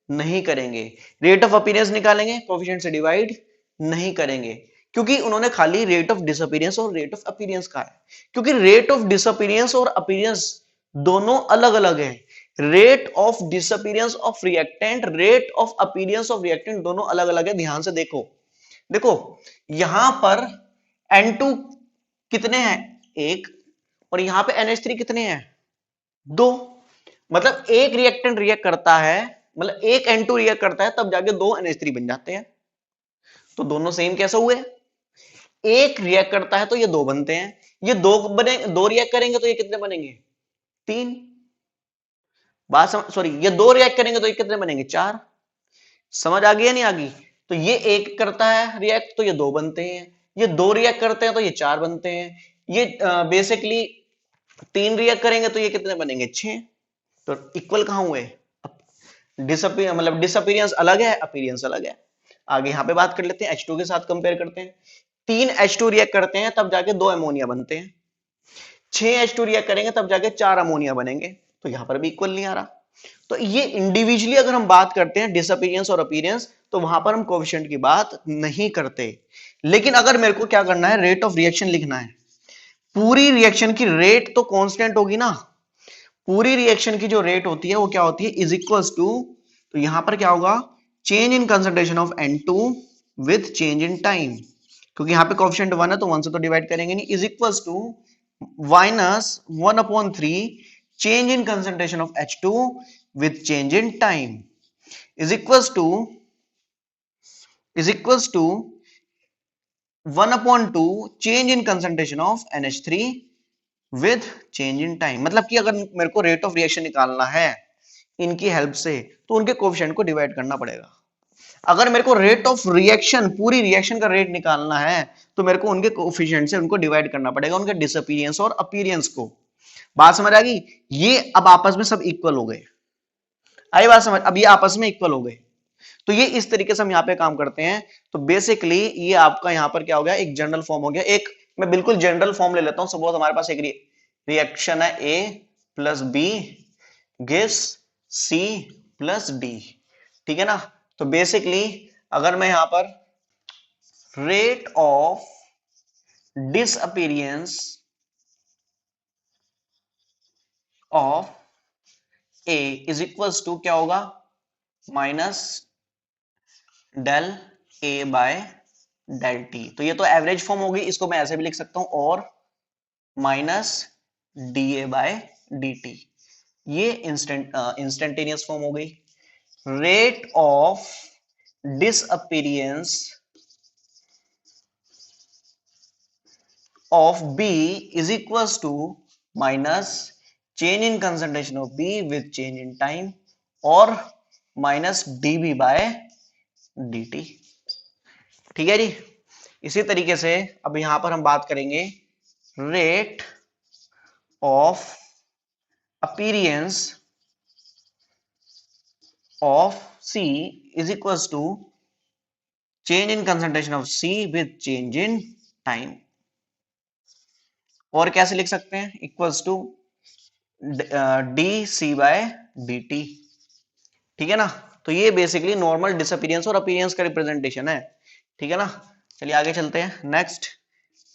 नहीं करेंगे। रेट ऑफ अपीयरेंस निकालेंगे, कोफिशिएंट से डिवाइड नहीं करेंगे, क्योंकि उन्होंने खाली रेट ऑफ डिसअपीयरेंस और रेट ऑफ अपीयरेंस कहा है। क्योंकि रेट ऑफ डिसअपीयरेंस और अपीयरेंस दोनों अलग अलग है। Rate of disappearance of reactant, rate of appearance of reactant दोनों अलग अलग है। ध्यान से देखो, देखो यहां पर N2 कितने हैं, एक, और यहां पे NH3 कितने हैं, दो। मतलब एक रिएक्टेंट रिएक्ट करता है, मतलब एक N2 रिएक्ट करता है, तब जाके दो NH3 बन जाते हैं। तो दोनों सेम कैसे हुए, एक रिएक्ट करता है तो ये दो बनते हैं, ये दो बने, दो रिएक्ट करेंगे तो ये कितने बनेंगे, तीन। बात समझ, सॉरी, ये दो रिएक्ट करेंगे तो ये कितने बनेंगे, चार। समझ आ गई या नहीं आ गई? तो ये एक करता है रिएक्ट तो ये दो बनते हैं, ये दो रिएक्ट करते हैं तो ये चार बनते हैं, ये बेसिकली तीन रिएक्ट करेंगे तो ये कितने बनेंगे, छह। तो इक्वल कहां हुए, डिसअपीयर, मतलब डिसअपीयरेंस अलग है, अपीयरेंस अलग है। आगे यहां पे बात कर लेते हैं, H2 के साथ कंपेयर करते हैं। तीन H2 रिएक्ट करते हैं तब जाके दो अमोनिया बनते हैं, 6 H2 रिएक्ट करेंगे तब जाके चार अमोनिया बनेंगे, तो यहां पर भी इक्वल नहीं आ रहा। तो ये इंडिविजुअली अगर हम बात करते हैं डिसअपीयरेंस और अपीयरेंस, तो वहां पर हम कोएफिशिएंट की बात नहीं करते। लेकिन अगर मेरे को क्या करना है, रेट ऑफ रिएक्शन लिखना है, पूरी रिएक्शन की रेट तो कांस्टेंट होगी ना, पूरी रिएक्शन की जो रेट होती है वो क्या होती है, इज इक्वल्स टू, तो यहां पर क्या होगा, change in concentration of N2 with change in time, क्योंकि यहां पे कोएफिशिएंट 1 है तो 1 से तो डिवाइड करेंगे नहीं, is equals to minus 1/3 change in concentration of H2 with change in time is equals to 1/2 change in concentration of NH3 with change in time. मतलब कि अगर मेरे को रेट ऑफ रिएक्शन निकालना है इनकी हेल्प से तो उनके कोफिशिएंट को डिवाइड करना पड़ेगा। अगर मेरे को रेट ऑफ रिएक्शन, पूरी रिएक्शन का रेट निकालना है तो मेरे को उनके कोफिशिएंट से उनको डिवाइड करना पड़ेगा, उनके डिसअपीयरेंस और अपीयरेंस को। बात समझ आ गई? ये अब आपस में सब इक्वल हो गए। आई बात समझ? अब ये आपस में इक्वल हो गए। तो ये इस तरीके से हम यहाँ पे काम करते हैं। तो बेसिकली ये आपका यहाँ पर क्या हो गया, एक जनरल फॉर्म हो गया। एक मैं बिल्कुल जनरल फॉर्म ले लेता हूं। सपोज हमारे पास एक रिएक्शन है, A plus B gives C plus D. ठीक है ना? तो बेसिकली अगर मैं यहां पर rate of disappearance of A is equals to क्या होगा, minus del A by del T. तो ये तो एवरेज फॉर्म होगी, इसको मैं ऐसे भी लिख सकता हूं, और minus D A by D T. ये इंस्टेंटेनियस फॉर्म हो गई। Rate of disappearance of B is equals to minus change in concentration of B with change in time, और minus D B by D T. ठीक है जी? इसी तरीके से अब यहां पर हम बात करेंगे rate of appearance of C is equals to change in concentration of C with change in time। और कैसे लिख सकते हैं, equals to D C by D T. ठीक है ना? तो ये बेसिकली नॉर्मल डिसअपीयरेंस और अपीयरेंस का रिप्रेजेंटेशन है। ठीक है ना? चलिए आगे चलते हैं। Next,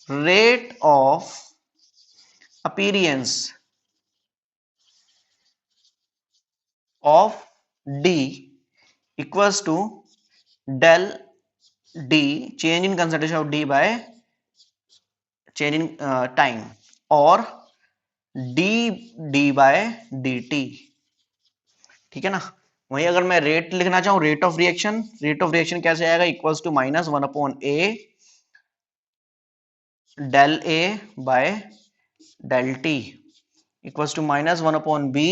rate of appearance of D equals to del D change in concentration of D by change in time, और D D by D T. ठीक है ना? वहीं अगर मैं रेट लिखना चाहूं, रेट ऑफ रिएक्शन कैसे आएगा, equals to minus 1/a del A by del t, equals to minus 1/b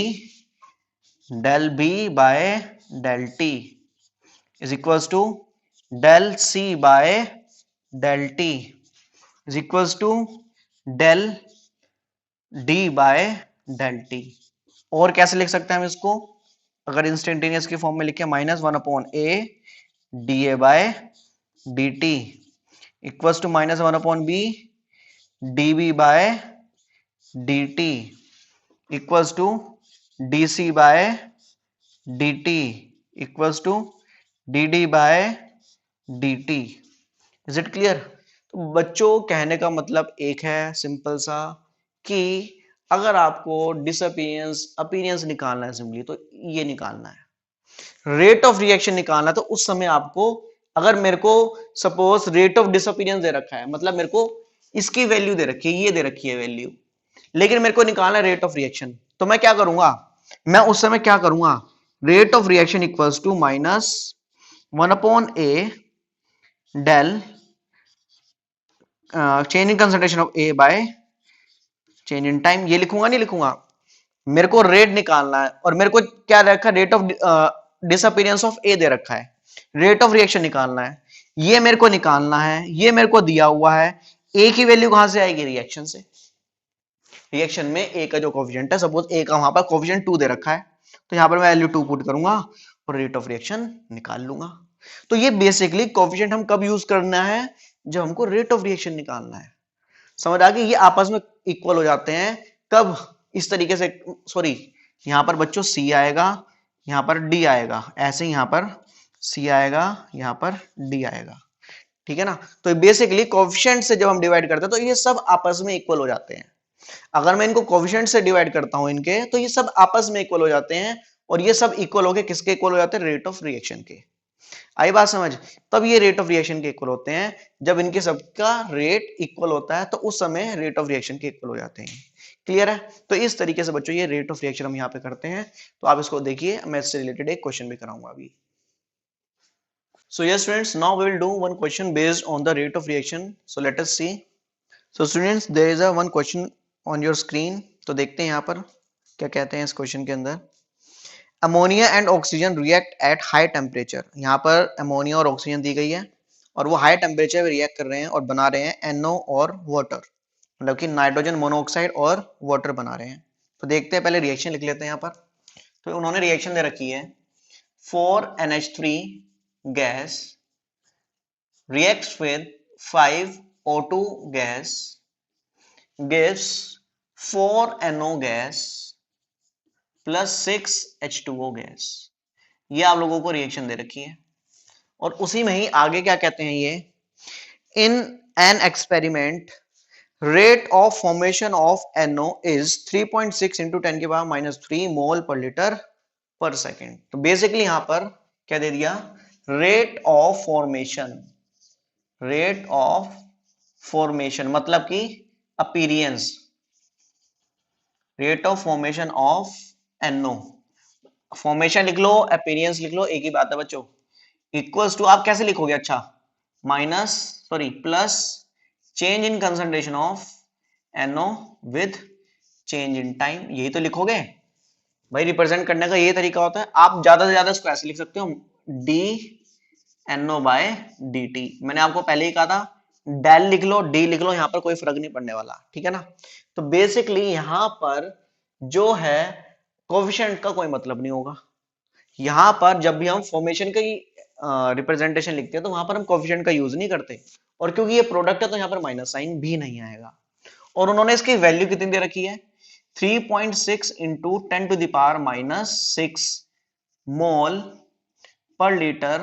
del B by del t, is equals to del C by del t, is equals to del D by del t. और कैसे लिख सकते हैं हम इसको, अगर instantaneous की form में लिखे, minus 1/a d A by D t, equals to minus 1/b d B by D t, equals to D C by D t, equals to d D by D t. Is it clear? तो बच्चों कहने का मतलब एक है, simple सा, कि अगर आपको डिसअपीयरेंस अपीयरेंस निकालना है सिंपली, तो ये निकालना है। रेट ऑफ रिएक्शन निकालना है तो उस समय आपको, अगर मेरे को सपोज रेट ऑफ डिसअपीयरेंस दे रखा है, मतलब मेरे को इसकी वैल्यू दे रखी है, ये दे रखी है वैल्यू, लेकिन मेरे को निकालना है रेट ऑफ रिएक्शन, तो मैं क्या करूंगा, मैं उस समय क्या करूंगा, rate of reaction equals to minus 1/a del change in concentration of A by change in time. ये लिखूंगा नहीं लिखूंगा, मेरे को रेट निकालना है, और मेरे को क्या रखा, रेट ऑफ डिसअपीयरेंस ऑफ ए दे रखा है, रेट ऑफ रिएक्शन निकालना है, ये मेरे को निकालना है, ये मेरे को दिया हुआ है। ए की वैल्यू कहां से आएगी, रिएक्शन से। रिएक्शन में ए का जो कोफिशिएंट है, सपोज ए का वहां पर कोफिशिएंट 2 दे रखा है, तो यहां पर मैं वैल्यू 2 पुट करूंगा और रेट ऑफ रिएक्शन निकाल लूंगा। तो ये बेसिकली कोफिशिएंट हम कब यूज करना है, जब हमको रेट ऑफ रिएक्शन निकालना है। समझ आ गई? ये आपस में इक्वल हो जाते हैं कब, इस तरीके से, सॉरी, यहां पर बच्चों सी आएगा, यहां पर डी आएगा, ऐसे यहां पर सी आएगा, यहां पर डी आएगा। ठीक है ना? तो बेसिकली कोफिशिएंट से जब हम डिवाइड करते हैं तो ये सब आपस में इक्वल हो जाते हैं। अगर मैं इनको कोफिशिएंट से डिवाइड करता हूं इनके, तो ये सब आपस में इक्वल हो जाते हैं, और ये सब इक्वल होके किसके इक्वल हो जाते हैं, रेट ऑफ रिएक्शन के। आई बात समझ? तब ये रेट ऑफ रिएक्शन के इक्वल होते हैं, जब इनके सबका रेट इक्वल होता है तो उस समय रेट ऑफ रिएक्शन के इक्वल हो जाते हैं। क्लियर है? तो इस तरीके से बच्चों ये रेट ऑफ रिएक्शन हम यहाँ पे करते हैं। तो आप इसको देखिए, मैं इससे रिलेटेड एक क्वेश्चन भी कराऊंगा अभी। So yes students, now we will do one question based on the rate of reaction. So let us see. So students, there is a one question on your screen. तो देखते हैं यहाँ पर क्या कहते हैं इस क्वेश्चन के अंदर. Ammonia and oxygen react at high temperature. यहाँ पर अमोनिया और ऑक्सीजन दी गई है और वो हाई टेम्परेचर में रिएक्ट कर रहे हैं और बना रहे हैं NO और वाटर, मतलब कि नाइट्रोजन मोनोऑक्साइड और वाटर बना रहे हैं. तो देखते हैं, पहले रिएक्शन लिख लेते हैं यहाँ पर. तो उन्होंने रिएक्शन दे रखी है 4NH3 gas reacts with 5O2 gas gives 4NO gas plus 6H2O gas. ये आप लोगों को रिएक्शन दे रखी है और उसी में ही आगे क्या कहते हैं ये, in an experiment rate of formation of NO is 3.6 into 10 की पावर -3 मोल पर लीटर पर सेकेंड. तो बेसिकली यहां पर क्या दे दिया, रेट ऑफ फॉर्मेशन मतलब कि appearance, rate of formation of NO. Formation लिख लो, अपीरियंस लिख लो, एक ही बात है बच्चों. इक्वल्स टू आप कैसे लिखोगे, अच्छा plus change in concentration of NO with change in time. यही तो लिखोगे भाई, रिप्रेजेंट करने का ये तरीका होता है. आप ज्यादा से ज्यादा इसको ऐसे लिख सकते हो, dNO/dt. मैंने आपको पहले ही कहा था डेल लिख लो, डी लिख लो, यहां पर कोई फर्क नहीं पड़ने वाला, ठीक है ना. तो बेसिकली यहां पर जो है कोएफिशिएंट का कोई मतलब नहीं होगा. यहां पर जब भी हम फॉर्मेशन का रिप्रेजेंटेशन लिखते हैं तो वहां पर हम कोएफिशिएंट का यूज नहीं करते, और क्योंकि ये प्रोडक्ट है तो यहां पर माइनस साइन भी नहीं आएगा. और उन्होंने इसकी वैल्यू कितनी दे रखी है, 3.6 into 10 to the power -6 mole per litre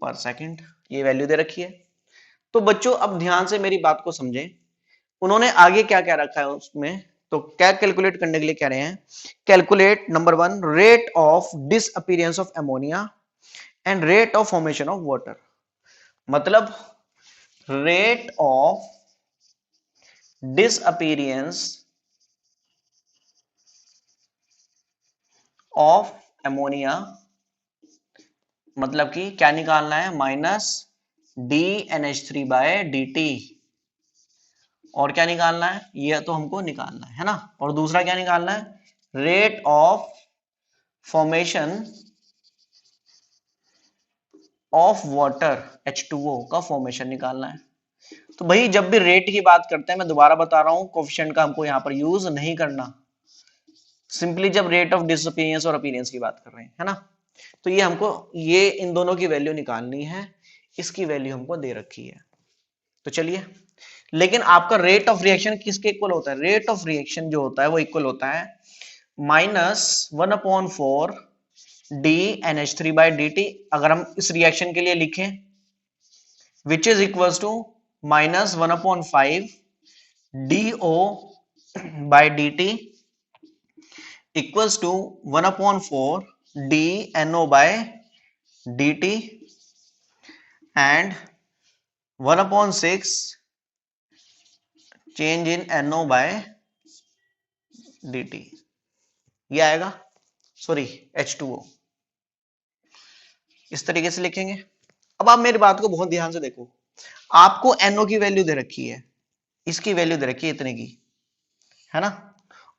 पर सेकंड, ये वैल्यू दे रखी है. तो बच्चों अब ध्यान से मेरी बात को समझें, उन्होंने आगे क्या क्या रखा है उसमें. तो क्या कैलकुलेट करने के लिए कह रहे हैं, calculate number 1 rate of disappearance of ammonia and rate of formation of water. मतलब rate of disappearance of ammonia, मतलब कि क्या निकालना है, -DNH3/dt. और क्या निकालना है, ये तो हमको निकालना है ना. और दूसरा क्या निकालना है, rate of formation of water H2O का फॉर्मेशन निकालना है. तो भाई जब भी रेट की बात करते हैं, मैं दोबारा बता रहा हूं, कोएफिशिएंट का हमको यहां पर यूज नहीं करना. सिंपली जब रेट ऑफ डिसअपीयरेंस और अपीयरेंस की बात कर रहे हैं, है ना, तो ये हमको ये इन दोनों की वैल्यू निकालनी है. इसकी वैल्यू हमको दे रखी है. तो चलिए, लेकिन आपका रेट ऑफ रिएक्शन किसके इक्वल होता है, रेट ऑफ रिएक्शन जो होता है वो इक्वल होता है -1/4 DNH3/dt. अगर हम इस रिएक्शन के लिए लिखें, which is equal to -1/5 DO/dt equals to 1/4 DNO/dt and 1/6 change in NO/dt. ये आएगा, सॉरी H2O. इस तरीके से लिखेंगे. अब आप मेरी बात को बहुत ध्यान से देखो, आपको NO की वैल्यू दे रखी है, इसकी वैल्यू दे रखी है इतने की, है ना.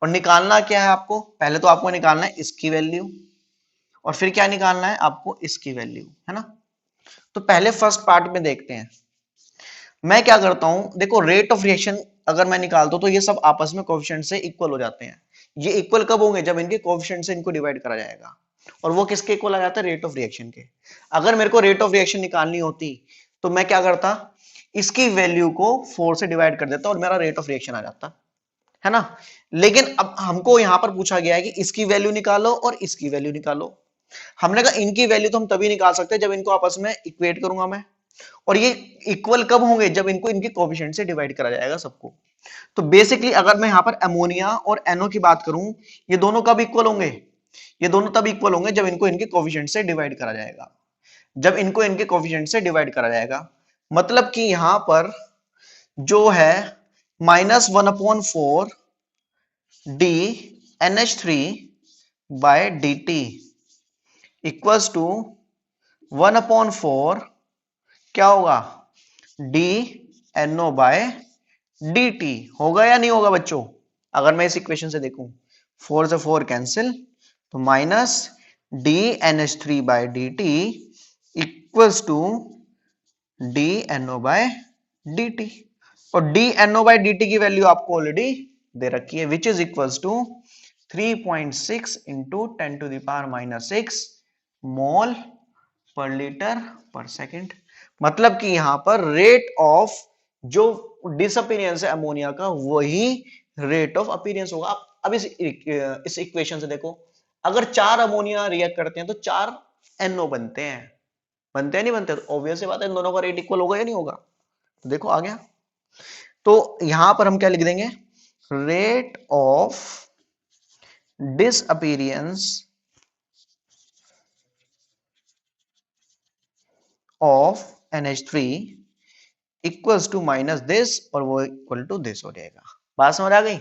और निकालना क्या है आपको, पहले तो आपको निकालना है इसकी वैल्यू, और फिर क्या निकालना है आपको, इसकी वैल्यू, है ना. तो पहले फर्स्ट पार्ट में देखते हैं. मैं क्या करता हूं, देखो रेट ऑफ रिएक्शन अगर मैं निकालता हूं तो ये सब आपस में कोएफिशिएंट से इक्वल हो जाते हैं. ये इक्वल कब होंगे, जब इनके कोएफिशिएंट से इनको डिवाइड करा जाएगा. और वो किसके इक्वल आ जाता है, रेट ऑफ रिएक्शन के. अगर मेरे को रेट ऑफ रिएक्शन निकालनी होती तो मैं क्या करता, इसकी वैल्यू को 4 से डिवाइड कर देता और मेरा रेट ऑफ रिएक्शन आ जाता, है ना. लेकिन अब हमको यहां पर पूछा गया है कि इसकी वैल्यू निकालो और इसकी वैल्यू निकालो. हमने कहा इनकी वैल्यू तो हम तभी निकाल सकते हैं जब इनको आपस में इक्वेट करूंगा मैं. और ये इक्वल कब होंगे, जब इनको इनके कोएफिशिएंट से डिवाइड करा जाएगा सबको. तो बेसिकली अगर मैं यहां पर अमोनिया और NO की बात करूं, ये दोनों कब इक्वल होंगे, ये दोनों तब इक्वल होंगे जब इनको इनके कोएफिशिएंट से डिवाइड करा जाएगा. जब इनको इनके कोएफिशिएंट से डिवाइड करा जाएगा, मतलब कि यहां पर जो है -1/4 DNH3/dt इक्वल्स टू 1/4 क्या होगा, डी NO बाय dt होगा या नहीं होगा बच्चों? अगर मैं इस इक्वेशन से देखूं, 4 से 4 कैंसिल, तो minus DNH3 by dt equals to DNO by dt। और DNO बाय dt की वैल्यू आपको ऑलरेडी दे रखी है, which is equals to 3.6 into 10 to the power minus 6 mole per litre per second. मतलब कि यहां पर रेट ऑफ जो डिसअपीयरेंस है अमोनिया का, वही रेट ऑफ अपीयरेंस होगा। अब इस इक्वेशन से देखो, अगर 4 अमोनिया रिएक्ट करते हैं तो 4 NO बनते हैं, बनते हैं नहीं बनते? तो ऑब्वियस सी बात है इन दोनों का रेट इक्वल होगा या नहीं होगा? तो देखो आ गया। तो यहां पर हम क्या लिख देंगे, rate of disappearance of NH3 equals to minus this, और वो इक्वल टू दिस हो जाएगा। बात समझ आ गई?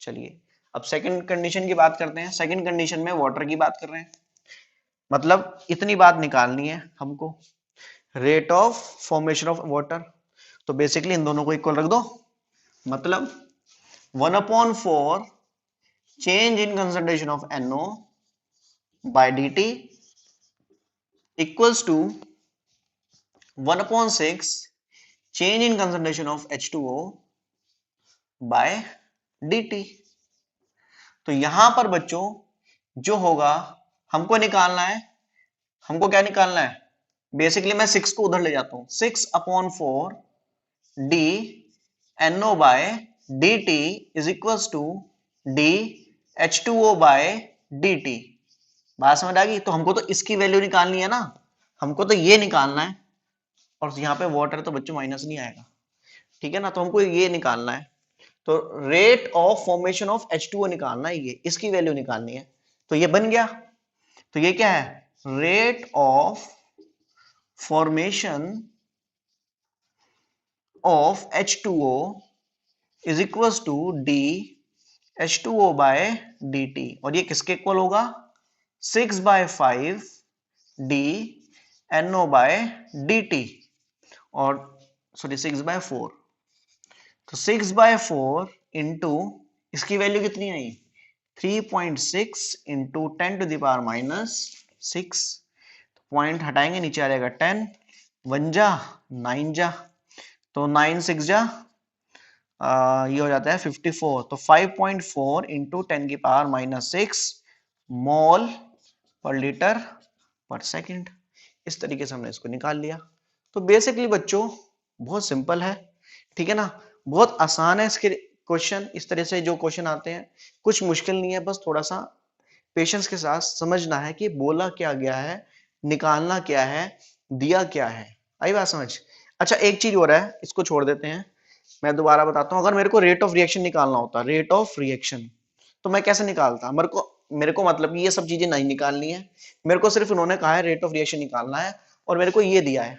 चलिए अब सेकंड कंडीशन की बात करते हैं। सेकंड कंडीशन में वाटर की बात कर रहे हैं, मतलब इतनी बात निकालनी है हमको, rate of formation of water. तो बेसिकली इन दोनों को इक्वल रख दो, मतलब 1/4 change in concentration of NO by dt equals to 1/6 change in concentration of H2O by dt। तो यहां पर बच्चों जो होगा हमको निकालना है, हमको क्या निकालना है, बेसिकली मैं 6 को उधर ले जाता हूं, 6/4 d NO by dt is equals to d H2O by dt। बात समझ आ गई? तो हमको तो इसकी वैल्यू निकालनी है ना, हमको तो ये निकालना है, और यहाँ पे वाटर तो बच्चों माइनस नहीं आएगा, ठीक है ना? तो हमको ये निकालना है, तो rate of formation of H2O निकालना है, ये इसकी वैल्यू निकालनी है। तो ये बन गया, तो ये क्या है, rate of formation of H2O is equals to d H2O by dt, और ये किसके इक्वल होगा, 6/5 d NO बाय dt, और सॉरी 6/4, तो 6/4 इंटू इसकी वैल्यू कितनी आई, 3.6 into 10 to the power minus 6, point हटाएंगे नीचे आ जाएगा 10, 1 जा 9 जा, तो 9 6 जा ये हो जाता है 54, तो 5.4 इंटू 10 की power minus 6 mole per litre पर सेकंड। इस तरीके से हमने इसको निकाल लिया। तो बेसिकली बच्चों बहुत सिंपल है, ठीक है ना, बहुत आसान है इसके क्वेश्चन। इस तरह से जो क्वेश्चन आते हैं कुछ मुश्किल नहीं है, बस थोड़ा सा पेशेंस के साथ समझना है कि बोला क्या गया है, निकालना क्या है, दिया क्या है। आई बात समझ? अच्छा एक चीज हो रहा है, इसको छोड़ देते हैं, मैं दोबारा बताता हूं। अगर मेरे को रेट ऑफ रिएक्शन निकालना होता, रेट ऑफ रिएक्शन, तो मैं कैसे निकालता? मेरे को मतलब ये सब चीजें नहीं निकालनी है, मेरे को सिर्फ उन्होंने कहा है रेट ऑफ रिएक्शन निकालना है, और मेरे को ये दिया है।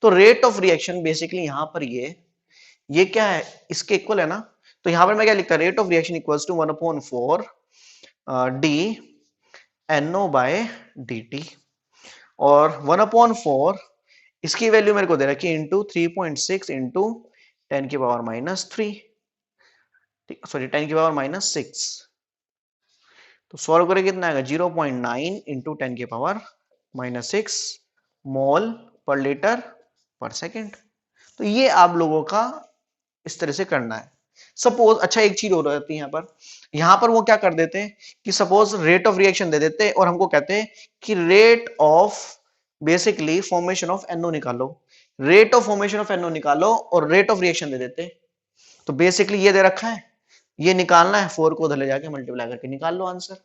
तो रेट ऑफ रिएक्शन बेसिकली यहां पर ये क्या है, इसके इक्वल है ना। तो यहां पर मैं क्या लिखता, rate of reaction equals to 1/4 d NO by dt, और 1/4 इसकी वैल्यू मेरे को दे रखी है इंटू 3.6 इंटू 10 की पावर माइनस 3, सॉरी 10 की पावर माइनस 6, तो सॉल्व करें कितना आएगा, 0.9 इंटू 10 की power minus 6 mole per litre per second. तो ये आप लोगों का इस तरह से करना है। सपोज अच्छा एक चीज हो रही है यहां पर वो क्या कर देते हैं कि सपोज रेट ऑफ रिएक्शन दे देते हैं, और हमको कहते हैं कि rate of basically formation of NO निकालो, rate of formation of NO निकालो, और रेट ऑफ रिएक्शन दे देते हैं। तो बेसिकली ये दे रखा है, ये निकालना है, 4 को उधर ले जाके मल्टीप्लाई करके निकाल लो आंसर,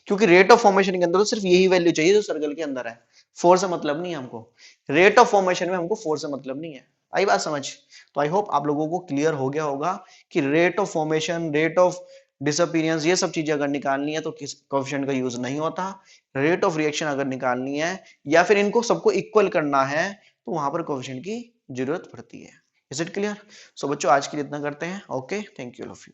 क्योंकि रेट ऑफ फॉर्मेशन के अंदर तो सिर्फ यही वैल्यू चाहिए जो सर्कल के अंदर है, 4 से मतलब नहीं है हमको, रेट ऑफ फॉर्मेशन में हमको 4 से मतलब नहीं है। आई बात समझ? तो आई होप आप लोगों को क्लियर हो गया होगा कि rate of formation, rate of disappearance, ये सब चीजें अगर निकालनी है तो किस कोएफिशिएंट का यूज नहीं होता। रेट ऑफ रिएक्शन अगर निकालनी है या फिर इनको सबको इक्वल करना है तो वहां पर कोएफिशिएंट की जरूरत पड़ती है। Is it clear? सो बच्चों आज के लिए इतना करते हैं। Okay, thank you, love you.